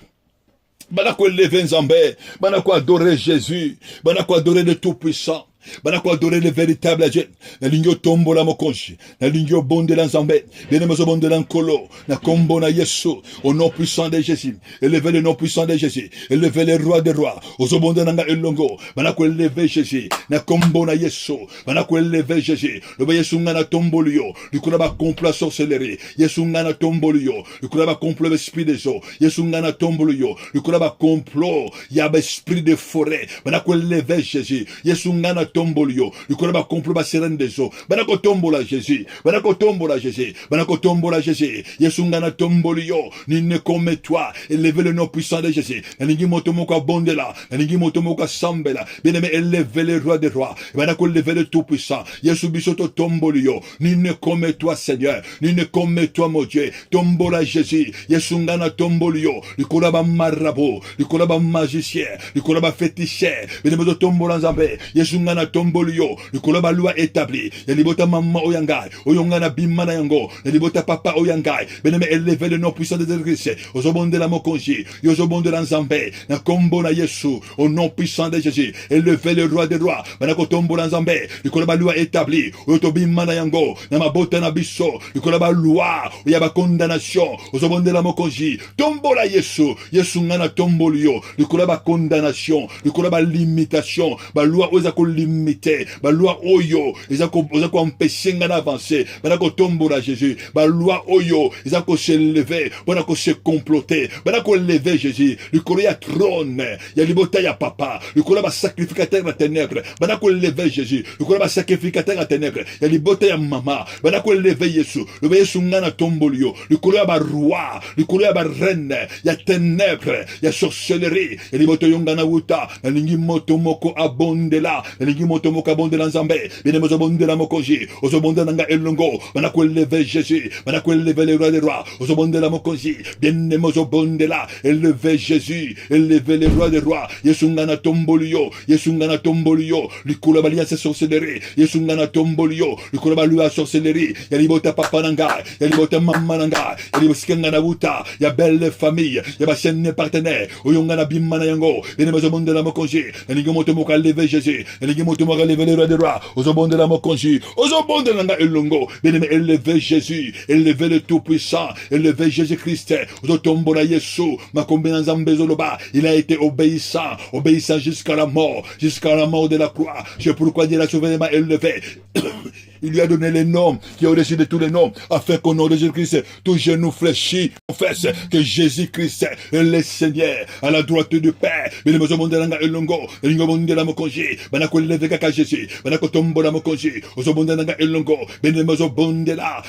A: banako lever Nzambe, banako adorer Jésus, banako adorer le Tout-Puissant. Banako adorer le véritable Dieu. Na lingyo tombo la mokonji. Na lingyo bonde la Nzambe. Bien mozo bonde la nkolo. Na kombo na Yesu. Au nom puissant de Jésus. Élevez le nom puissant de Jésus. Élevez le roi des rois. Ozo bonde nanga elongo. Banako élever Jésus. Na kombo na Yesu. Banako élever Jésus. Le ba Yesu ngana tombo liyo. Lukuna ba complot sorcellerie. Yesu ngana tombo liyo. Lukuna ba complot esprit des eaux. Yesu ngana tombo liyo. Lukuna ba complot. Yaba esprit de forêt. Banako élever Jésus. Yesu ngana tombolio, le kolaba complot ba serene des eaux. Banako tombola Jésus, banako tombola Jésus, banako tombola Jésus. Yesungana tombolio, ni ne comme toi, élevez le nom puissant de Jésus. Naningi motomoko bondela, naningi motomoko sambela. Bien-aimé, élevez le roi des rois, banako élevez le tout puissant. Yesu bisoto tombolio, ni ne comme toi Seigneur, ni ne comme toi mon Dieu. Tombola Jésus, Yesungana tombolio, le kolaba marabout, le kolaba magicien, le kolaba féticheur. Bien-aimé, tombola Nzambe, Yesungana tombolio, le kolaba loi établi. Yalibota maman oyangai, oyongana bimana yango, yalibota papa oyangai. Bien-aimé, élevez le nom puissant de Jésus. Ozobonde la mokonji, yozobonde la Nzambe, na kombo na Yesu, au nom puissant de Jésus. Élevez le roi des rois, banako tombo la Nzambe, le kolaba loi établi. Oyotobimana yango, na mabota na biso, le kolaba loi, oyaba condamnation. Ozobonde la mokonji, tombo la Yesu, Yesu ngana tombolio, le kolaba condamnation, le kolaba limitation, ba loi ozako limité, ba loi oyo, ozako empêcher ngana avancer, banako tombo la Jésus, ba loi oyo, ozako se lever, banako se comploter, banako lever Jésus, le kolaba trône, ya libota ya papa, le kolaba sacrificateur à ténèbres, banako lever Jésus, le kolaba sacrificateur à ténèbres, ya libota ya mama, banako lever Yesu, le Yesu ngana tombolio, le kolaba roi, le kolaba reine, ya ténèbres, ya sorcellerie, ya libota yongana wuta, na lingi moto moko abondela, na lingi moto moko abondela Nzambe, bine mozo bondela mokonji, ozo bondela nga elongo, banako lever Jésus, banako lever le roi des rois, ozo bondela mokonji, bine mozo bondela, élever Jésus, élever le roi des rois, Yesu ngana tombolio, Yesu ngana tombolio, likula balia se sorcellerie, Yesu ngana tombolio, likula balia sorcellerie, ya libota papa nanga, ya libota mama nanga, ya libosika ngana wuta, ya belle famille, ya basene partenaire, oyongana bimana yango, bine mozo bondela mokonji, na lingi moto moka lever Jésus, na lingi moto moka lever le roi des rois, ozo bondela mokonji, ozo bondela nga elongo, bine me élever Jésus, élever le tout puissant, élever Jésus Christ, ozo tombola Yesu, makombe na Nzambe zoloba, il a été obéissant, obéissant jusqu'à la mort de la croix. C'est pourquoi Dieu l'a souverainement élevé. Il lui a donné les noms qui est au-dessus de tous les noms, afin qu'au nom de Jésus-Christ, tout genou fléchi confesse que Jésus-Christ est le Seigneur, à la droite du Père. Mais le mozo mondelanga elongo, elingo mondela mokonji, banako leve kaka Jésus, banako tombola mokonji, ozo mondelanga elongo, bene mozo bondela,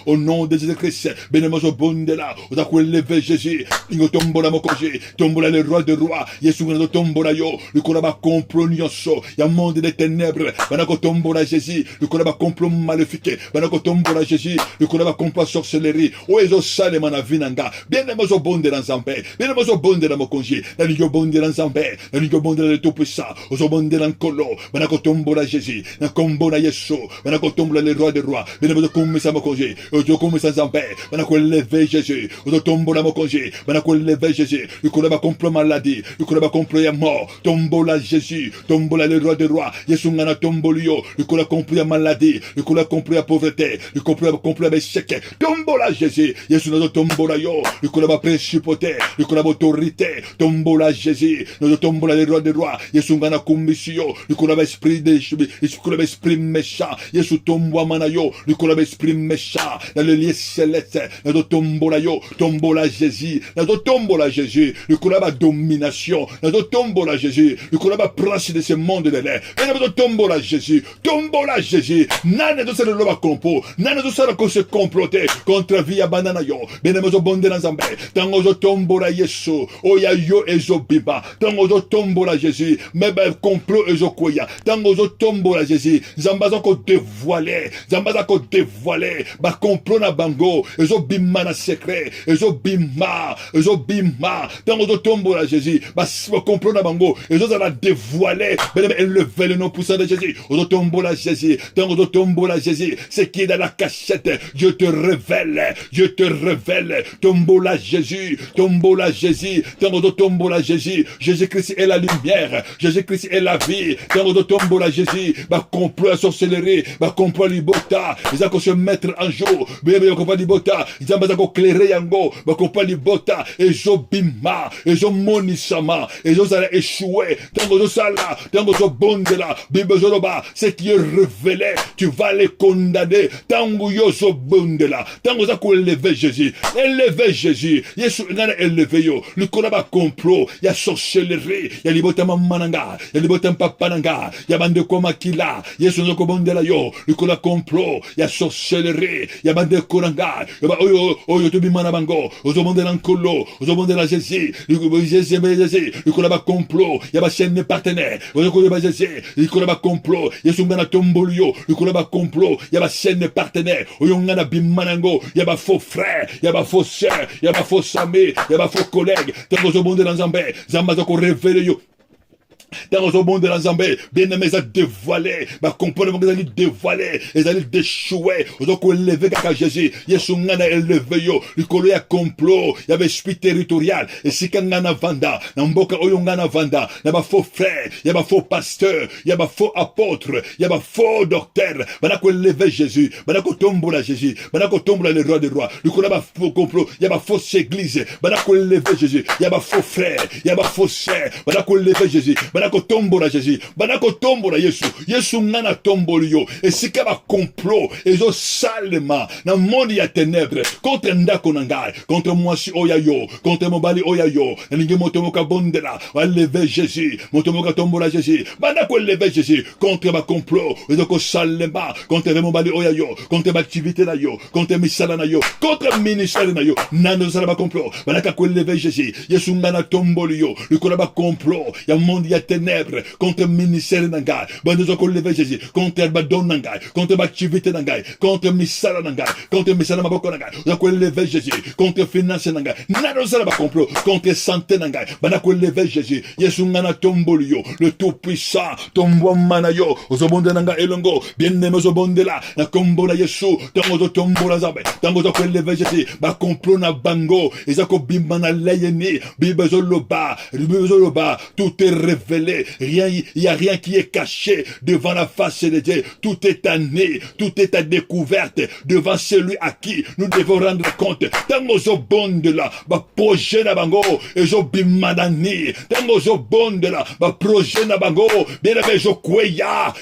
A: au nom de Jésus-Christ, bene mozo bondela, ozako leve Jésus, ingo tombola mokonji, tombola le roi de roi, Yesu ngana tombola yo, le kolaba complot nyonso, ya monde des ténèbres, banako tombola Jésus, le kolaba complot maléfique, banako tombola Jésus, le kolaba complot sorcellerie, o ezo sale mana vinanga, bien mozo bondela Nzambe, bien mozo bondela mokonji, na ligo bondela Nzambe, na ligo bondela le tout puissant, ozo bondela nkolo, banako tombola Jésus, na kombo na Yesu, banako tombola le roi des rois, bien mozo kumisa mokonji, ozo kumisa Nzambe, banako lever Jésus, ozo tombola mokonji, banako lever Jésus, le kolaba complot maladie, le kolaba complot ya mort, tombola Jésus, tombola le roi des rois, Yesu ngana tombolio, le kolaba complot ya maladie, le kolaba complot ya pauvreté, le complot ya échec, tombola Jésus, Yesu ngana tombola yo, le kolaba principauté, le kolaba autorité, tombola Jésus, nous tombola le roi des rois, Yesu ngana kumbisio, le kolaba esprit méchant, Yesu tomboa manayo, le kolaba esprit méchant, dans le lieu céleste, nous tombola yo, tombola Jésus, nous tombola Jésus, le kolaba domination, nous tombola Jésus, le kolaba prince de ce monde de l'air, et nous tombola Jésus, nane de ce loba compo, nane de ce qu'on se comploter contre via banana yo, benemozo bonde na Nzambe, tango zo tombola Yesu, oya yo ezo biba, tango zo tombola Jésus, mebe complot ezo koya, tango zo tombola Jésus, Nzamba ko dévoiler, ba complot na bango, ezo bima na secret, ezo bima, tango zo tombola Jésus, ba complot na bango, ezo za dévoiler, benebe élever le nom puissant de Jésus, ozo tombola Jésus, Jésus. Tango tombola Jésus. Ce qui est dans la cachette, Dieu te révèle. Dieu te révèle. Tombola Jésus. Tombola Jésus. Tango tombola Jésus. Jésus-Christ est la lumière. Jésus-Christ est la vie. Tango tombola Jésus. Bah complot à sorcellerie. Bah complot à libota. Ils ont se mettre en jour. Bien, complot à libota. Ils ont clairé yango. Bah complot à libota. Et jo bima. Et jo monisama. Et jo ça a échoué. Tango sala. Tango jo bondela. Bibezoloba. Ce qui est révélé. Tu vas les condamner. Tango yo zo bondela. Tango za ko élever Jésus. Élever Jésus. Yesu ngana élever yo. Le konaba complot. Ya sorcellerie. Ya libota mamananga. Ya libota papananga. Ya bande koma kila. Yesu nzoko bondela yo. Le kola complot. Ya sorcellerie. Ya bande koranga. Ya ba oyo to bimana bango. Ozo bondela nkolo. Ozo bondela Jésus. Jésus. Le konaba complot. Ya ba chaîne partenaire. Ozo ko ba Jésus. Le konaba complot. Yesu ngana tombolio. Le konaba complot. Ya ba chaîne partenaire. Oyo ngana bimanango. Ya ba faux frère. Ya ba faux sœur. Ya ba faux ami. Ya ba faux collègue. Tango zo bondela nzambe. Zamba zo ko révéler yo. Dans le monde de la Zambie, bien aimé, ça dévoilé, bah, comprendre que ça dévoilé, et ça déchoué, donc on levé kaka Jésus, Yesu ngana élevé yo, le colo ya complot, y avait esprit territorial, et si ngana vanda, namboka oyo ngana vanda, y a ba faux frère, y a ba faux pasteur, y a ba faux apôtre, y a ba faux docteur, bah, qu'on levé Jésus, bah, qu'on tombe la Jésus, bah, qu'on tombe le roi des rois, le colo ba faux complot, y a ba fausse église, bah, qu'on levé Jésus, y a ba faux frère, y a ba faux sœur, bah, qu'on levé Jésus, banako tombola Jésus, banako tombola Yesu, Yesu ngana tomboli yo, et si kaba complot, ezo salema, na monde ya ténèbres, contre ndako nangai, contre moi si oya yo, contre mobali oya yo, na ninge motomoka bondela, va lever Jésus, motomoka tombola Jésus, banako lever Jésus, contre ma complot, ezo ko salema, contre mobali oya yo, contre ma activité na yo, contre misala na yo, contre ministère na yo, nano salaba complot, banaka ko lever Jésus, Yesu ngana tomboli yo, le kolaba complot, ya monde ya ténèbres, contre ministère nangai, bandezo ko lever Jésus, contre badon nangai, contre ma activité nangai, contre misala nangai, contre misala maboko nangai, za ko lever Jésus, contre finance nangai, nano salaba complot, contre santé nangai, banako lever Jésus, Yesu ngana tomboli yo, le tout puissant, tombo mana yo, ozobonde nanga elongo, bien-aimé ozobonde la, na kombo na Yesu, tango tombo la zabe, tango ko lever Jésus, ba complot na bango, ezako bimana leyeni, bibezoloba, tout est révélé, rien, il y a rien qui est caché devant la face de Dieu, tout est à nez, tout est à découverte devant celui à qui nous devons rendre compte. Tango bonde la, ba projet na bango, ezo bimanani, tango bonde la, ba projet na bango, bien aimé ezo kweya,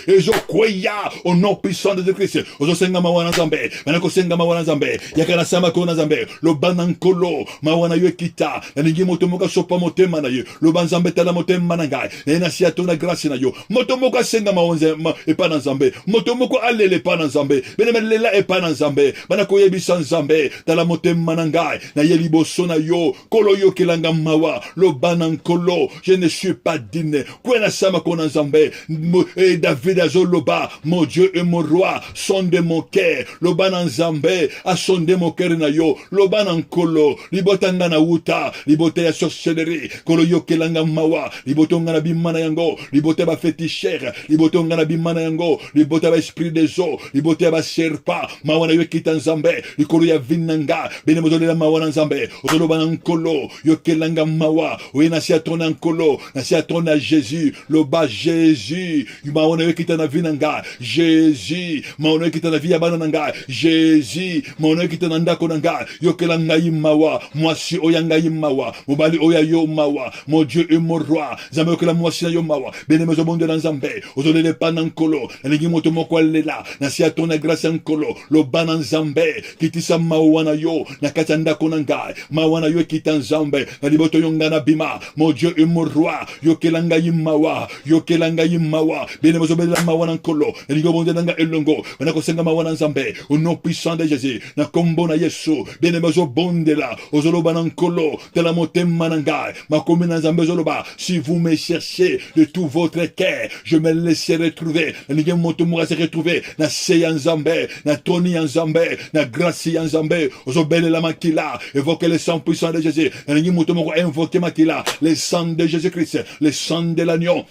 A: au nom puissant de Christ, ozo senga mawana zambe, manako senga mawana zambe, yakana sama kona zambe, lo banankolo, mawana yo kita, na ningi motomoka sopa motema na yo, lo banzambe tala motema na ngai, na siato na grâce na yo, motomoka senga mawanze epa na zambe, motomoko alele epa na zambe, beneme lela epa na zambe, manako yebisa zambe, tala motema na ngai, na yeliboso na yo, kolo yo kelanga mawa, lo banankolo, je ne suis pas digne, kwena sama kona zambe, et David azoloba, mon Dieu et mon roi, sonde mon cœur, lo bananzambe, a sonde mon cœur na yo, lo banankolo, libotanga na uta, libote ya sorcellerie, kolo yo kelanga mawa, libotonga na bimana yango, libote ba fétichère, libotonga na bimana yango, libote ba esprit des eaux, libote ba serpa, mawana yo kitanzambe, likolo ya vinanga, bene mozole la mawana nzambe, ozolo banankolo, yo kelanga mawa, oui na si atona nkolo, na si atona Jésus, lo ba Jésus, mawana yo kitana vinanga, Jésus, mawana yo kitana via bananga, Jésus, mawana yo kitana ndako nanga, yo kelanga imawa, mwasi oyanga imawa, mobali oya yo mawa, mon Dieu et mon roi, zambe yo kela mwasi na yo mawa, bene mezo bonde na nzambe, ozole le panankolo, na lingi moto moko alela, na si atona grâce nkolo, lo banan nzambe, kitisa mawana yo, na kata ndako nanga, mawana yo kitan nzambe, na liboto yo ngana bima, mon Dieu et mon roi, yo kelanga imawa, yo kelanga imawa, bene mezo bonde la mawana nkolo, na lingi bonde nanga elongo, na kosenga mawana nzambe, au nom puissant de Jésus, na kombo na Yesu, bene mezo bonde la, ozolo banankolo, de la motema nanga, ma commune nzambe zoloba, si vous me cherchez de tout votre cœur, je me laisserai trouver, na lingi moto moura se retrouver, na seya nzambe, na toni nzambe, na grâce nzambe, ozobele la makila, évoquez le sang puissant de Jésus, na lingi moto moura invoquer makila, le sang de Jésus-Christ, le sang de l'agneau,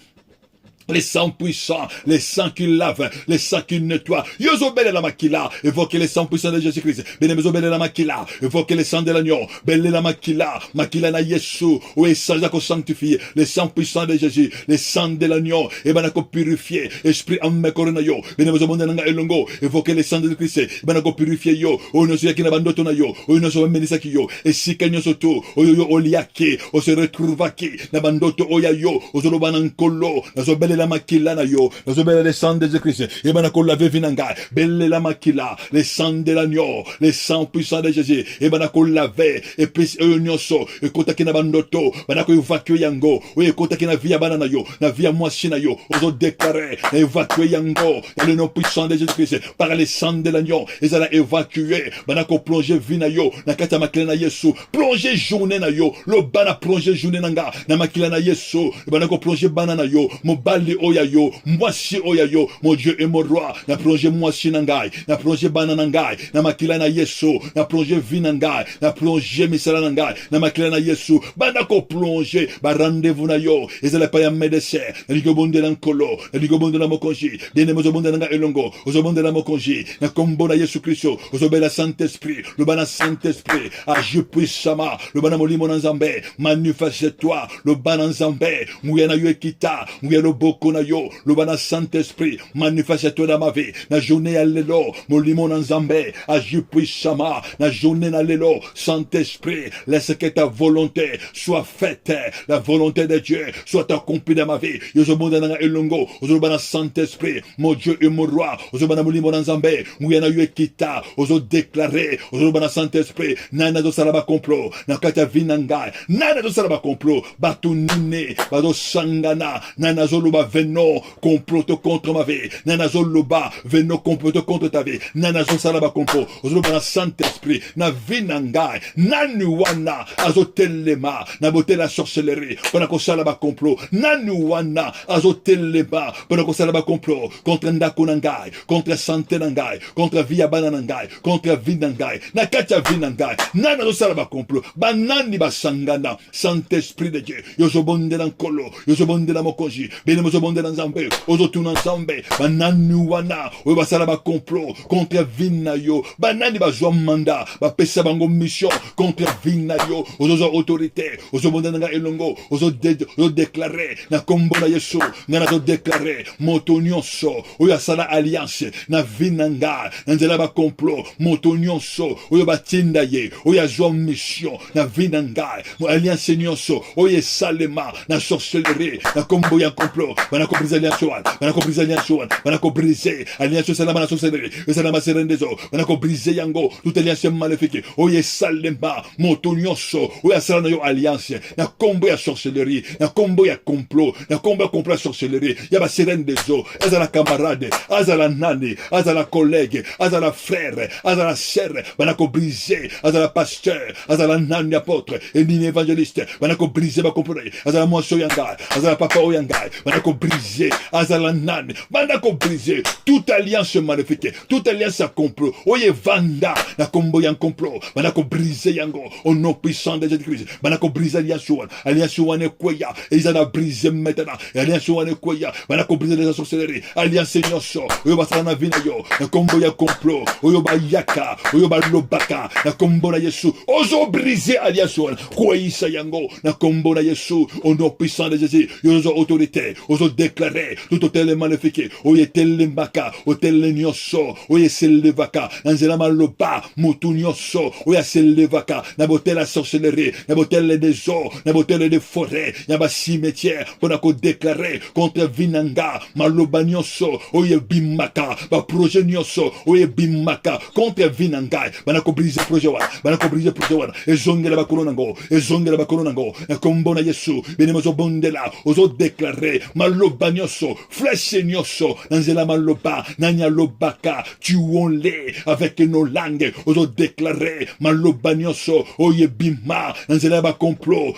A: Les sangs puissants, les sangs qui lavent, les sangs qui nettoient. Yozobele la makila, évoquez les sangs puissants de Jésus-Christ. Benemezobele la makila, évoquez les sangs de l'agneau. Belle la makila, makila na Yesu. Oui, sang qu'on sanctifie. Les sangs puissants de Jésus, les sangs de l'agneau. Et banako purifié. Esprit amme corona yo. Benemezobonde nanga elongo. Évoquez les sangs de Christ. Banako purifié yo. O no suya kina bandoto na yo. O no so menisa ki yo. Et si kanyo soto. O yo oliake. O se retrouva ki. Na bandoto oya yo. O zolo banankolo. Na zo belle la makila na yo, nazo belle les sangs de Jésus-Christ, et banako lave vinanga, belle la makila, les sangs de l'agneau, les sangs puissants de Jésus, et banako lave, et puis nyoso, et kota kina bandoto, banako évacuer yango, et kota kina via banana yo, na via moisi na yo, ozo déclarer, évacuer yango, dans le nom puissant de Jésus-Christ, par les sangs de l'agneau, et ça l'a évacué, banako plonger vina yo, na kata makila na Yesu, plonger journée na yo, le bana plonger journée nanga, na makila na Yesu, banako plonger banana yo, mo bali oya yo, moisi oya yo, mon Dieu et mon roi, na plongé moisi nangai, na plongé bananangai, na makila na Yesu, na plongé vinangai, na plongé misala nangai, na makila na Yesu, banako plongé, ba rendez-vous na yo, ezala pa ya médecin, na ligobonde na nkolo, na ligobonde na mokonji, dene mozobonde nanga elongo, ozobonde na mokonji, na kombo na Yesu Christo, ozobela Saint-Esprit, le bana Saint-Esprit, agis puissamment, le bana molimo na Nzambe, manifeste-toi, le bana Nzambe, mouya na yo ekita, mouya no boko na yo, le bana Saint-Esprit, manifeste-toi dans ma vie, na journée à l'élo, molimo na Nzambe, agis puissamment, na journée na l'élo, Saint-Esprit, laisse que ta volonté soit faite, la volonté de Dieu soit accomplie dans ma vie, yozobonde na elongo, ozo bana Saint-Esprit, mon Dieu et mon roi, ozo bana molimo na Nzambe, mouya na yo ekita, ozo déclarer, ozo bana Saint-Esprit, nana zo salaba complot, na kata vinanga, nana zo salaba complot, batu nine, bazo sangana, nana zo loba veno, complote contre ma vie, nana zo loba, veno complote contre ta vie, nana zo salaba complot, ozo bana Saint-Esprit, na vinanga, nanuwana, azo telema, na bote la sorcellerie, bana ko salaba complot, nanuwana, azo telema, bana ko salaba complot, contre ndako nangai, contre santé nangai, contre via bananangai, contre vinangai, na kacha vinangai, nana zo salaba complot, banani basangana, Saint-Esprit de Dieu, yozobonde na nkolo, yozobonde na mokonji, bene mozobonde na Nzambe, ozotuna Nzambe, banani wana, oyo basala ba complot, contre vina yo, banani bazwa manda, bapesa bango mission, contre vina yo, ozozo autorité, ozobonde na elongo, ozo déclarer, na kombo na Yesu, na zo déclarer, moto nyonso, oyo asala alliance, na vinanga, na nzela ba complot, moto nyonso, oyo batinda ye, oyo azwa mission, na vinanga, mo alliance nyonso, oyo salema, na sorcellerie, na kombo ya complot, bana ko briser alliance wan, bana ko briser alliance wan, bana ko briser alliance salama na sorcellerie, salama serendezo, bana ko briser yango, toute alliance maléfique, oyo salema, moto nyonso, oyo asala na yo alliance, na kombo ya sorcellerie, na kombo ya complot, na kombo ya complot ya sorcellerie, ya ba serendezo, azala camarade, azala nani, azala collègue, azala frère, azala sœur, bana ko briser, azala pasteur, azala nani apôtre, et ni évangéliste, bana ko briser ba complot, azala moso yanga, azala papa oyanga, bana ko briser, azala nani, bana ko briser toute alliance maléfique, toute alliance à complot, oye vanda, na kombo yang complot, bana ko briser yango, au nom puissant de Jésus-Christ, bana ko briser alliance wane kweya, et ils en a brisé maintenant, alliance wane kweya, bana ko briser les sorcelleries, alliance nyoso, oyo basala na vina yo, na kombo ya complot, oyo ba yaka, oyo ba lobaka, na kombo na Yesu, ozo briser alliance wane, kweyisa yango, na kombo na Yesu, au nom puissant de Jésus, yozo autorité, ozo déclarer, tout hôtel maléfique, oye tele mbaka, hôtel nyoso, oye selevaka, nanzela maloba, mutu nyoso, oye selevaka, na botel la sorcellerie, na botel des eaux, na botel des forêts, na ba cimetière, pour na ko déclarer, contre vinanga, maloba nyoso, oye bimaka, ba projet nyoso, oye bimaka, contre vinanga, bana ko briser projet wa, bana ko briser projet wa, et zongela ba kolonango, et zongela ba kolonango, na kombo na Yesu, benemozo bondela, ozo déclarer, maloba nyoso, flèche nyoso, nanzela maloba, nanya lobaka, tuons-les avec nos langues, ozo déclarer, maloba nyoso, oye bima, nanzela ba complot,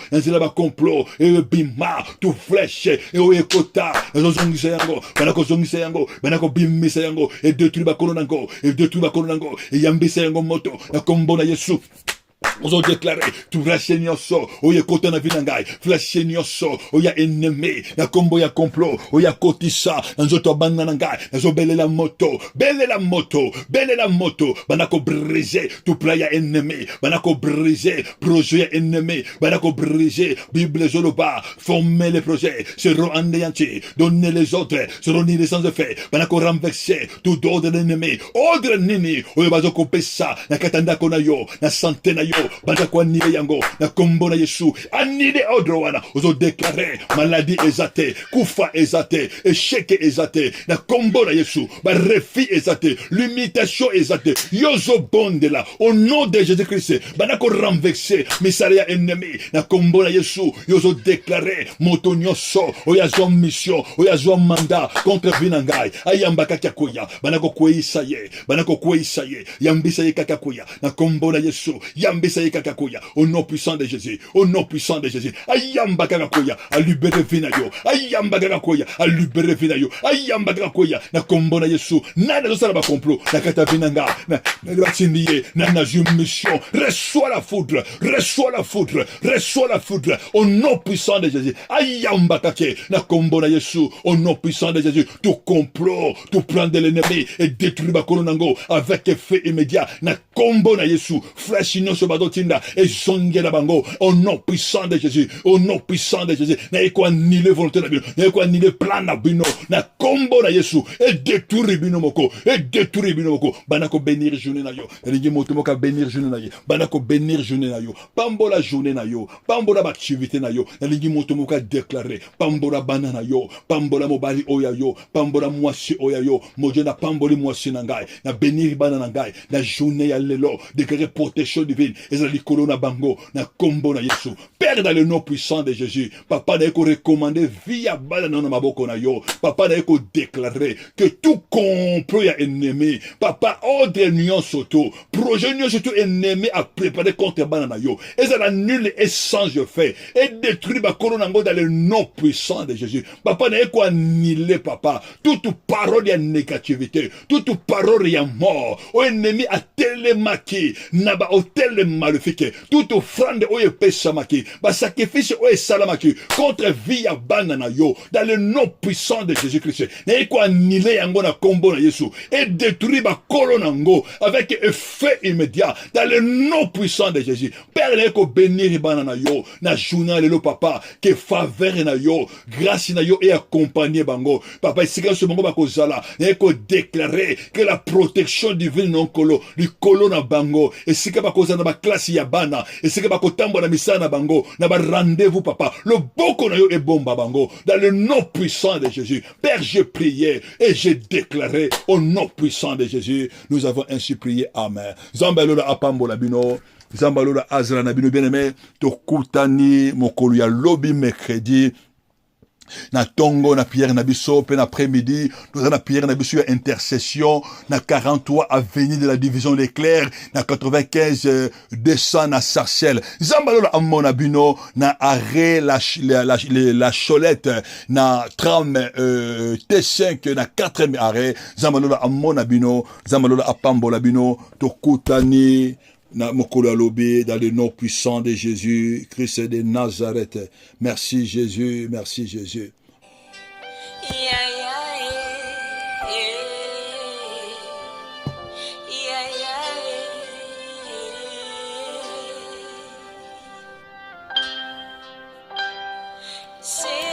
A: et bima, tout flèche, et oye kota, ozo zongisa yango, banako zongisa yango, banako bimisa yango, et détruit ba kolonango, et yambisa yango moto, na kombo na Yesu. Ozo déclaré, tu flash nyonso, oya kota na vinangai, flash nyonso, oya ennemi, na kombo ya complot, oya kotisa, nzoto banda nangai, nazo bele la moto, banako briser, tout plat ya ennemi, banako briser, projet ya ennemi, banako briser, Bible zoloba, former les projets, seront anéantis, donner les autres, seront nés sans effet, banako renverser, tout ordre d'ennemi, ordre nini, oya bazo kopesa, na katanda konayo, na santé na yo, banda kwa nile yango na kombo na Yesu anide odro wana ozo déclarer maladie ezate kufa ezate échec ezate na kombo na Yesu ba refi ezate limitation ezate yozo bondela au nom de Jésus-Christ banda ko renverser misaria ennemi na kombo na Yesu yozo déclarer moto nyonso oyazo mission oyazo mandat contre vinangai ayamba kakakuya banda ko kweisa ye yambisa ye kakakuya na kombo na Yesu yambisa ye kakakuya au nom puissant de Jésus, au nom puissant de Jésus. Ayamba kakakuya a libéré vinayo, ayamba kakakuya a libéré vinayo, ayamba kakakuya na kombo na Yesu na na sala ba complot na kata vinanga na batindie na mission reçois la foudre au nom puissant de Jésus. Ayamba kake na kombo na Yesu au nom puissant de Jésus. Tout complot, tout plan de l'ennemi et détruit ba kolonango avec effet immédiat na kombo na Yesu. Flash nyonso badotinda et zongela bango au nom puissant de Jésus, au nom puissant de Jésus. Na eko annulé volonté na bino, na eko annulé plan na bino na kombo na Yesu et détruire bino moko banako bénir journée na yo elingi moto moka bénir journée na yo banako bénir journée na yo pambola journée na yo pambola ba activité na yo elingi moto moka déclarer pambola bana na yo pambola mobali oya yo pambola mwasi oya yo mojo na pamboli mwasi na ngai na bénir bana na ngai na journée ya lelo déclarer protection divine ezali kolona bango na kombo na Yesu. Père, dans le nom puissant de Jésus, papa n'a pas recommandé via bana na maboko na yo, papa n'a pas déclaré que tout complot ya ennemi, papa ordre union soto, projet union soto ennemi a préparé contre bana na yo, et ça la nul et sans je fais, et détruit ba kolonango dans le nom puissant de Jésus. Papa n'a pas annulé papa, toute parole ya négativité, toute parole ya mort, au ennemi a télémaki, naba au télémalifique, toute offrande oye pesamaki, ba sacrifice oye salamaki, contre vie ya banana yo, dans le nom puissant de Jésus-Christ. N'a quoi annulé yango na kombo na Yesu, et détruit ba kolonango, avec effet immédiat, dans le nom puissant de Jésus. Père, n'a quoi bénir banana yo, na journal le papa, que faveur na yo, grâce na yo, et accompagner bango. Papa, c'est quand ce bango ba kozala, n'a quoi déclarer que la protection divine non kolo, du kolo na bango, et c'est quand ba kozala ba classe ya bana, et c'est que ba kotambo na misana bango, na ba rendez-vous papa, le boko na yo est bon bango, dans le nom puissant de Jésus. Père, j'ai prié et j'ai déclaré au nom puissant de Jésus, nous avons ainsi prié, amen. Zambalola apambo la bino, Zambalola azra na bino bien-aimé, tokutani mokolo ya lobi mercredi, na tongo na prière na biso pe na après-midi nous avons na prière na biso ya intercession na 43 avenue de la division l'éclair na 95 200 na Sarcelles zambalola amona bino na arrêt la Cholette na tram T5 na 4e arrêt zambalola amona bino zambalola apambola bino tokutani na mokolo alobi dans le nom puissant de Jésus Christ de Nazareth. Merci Jésus, merci Jésus.
B: C'est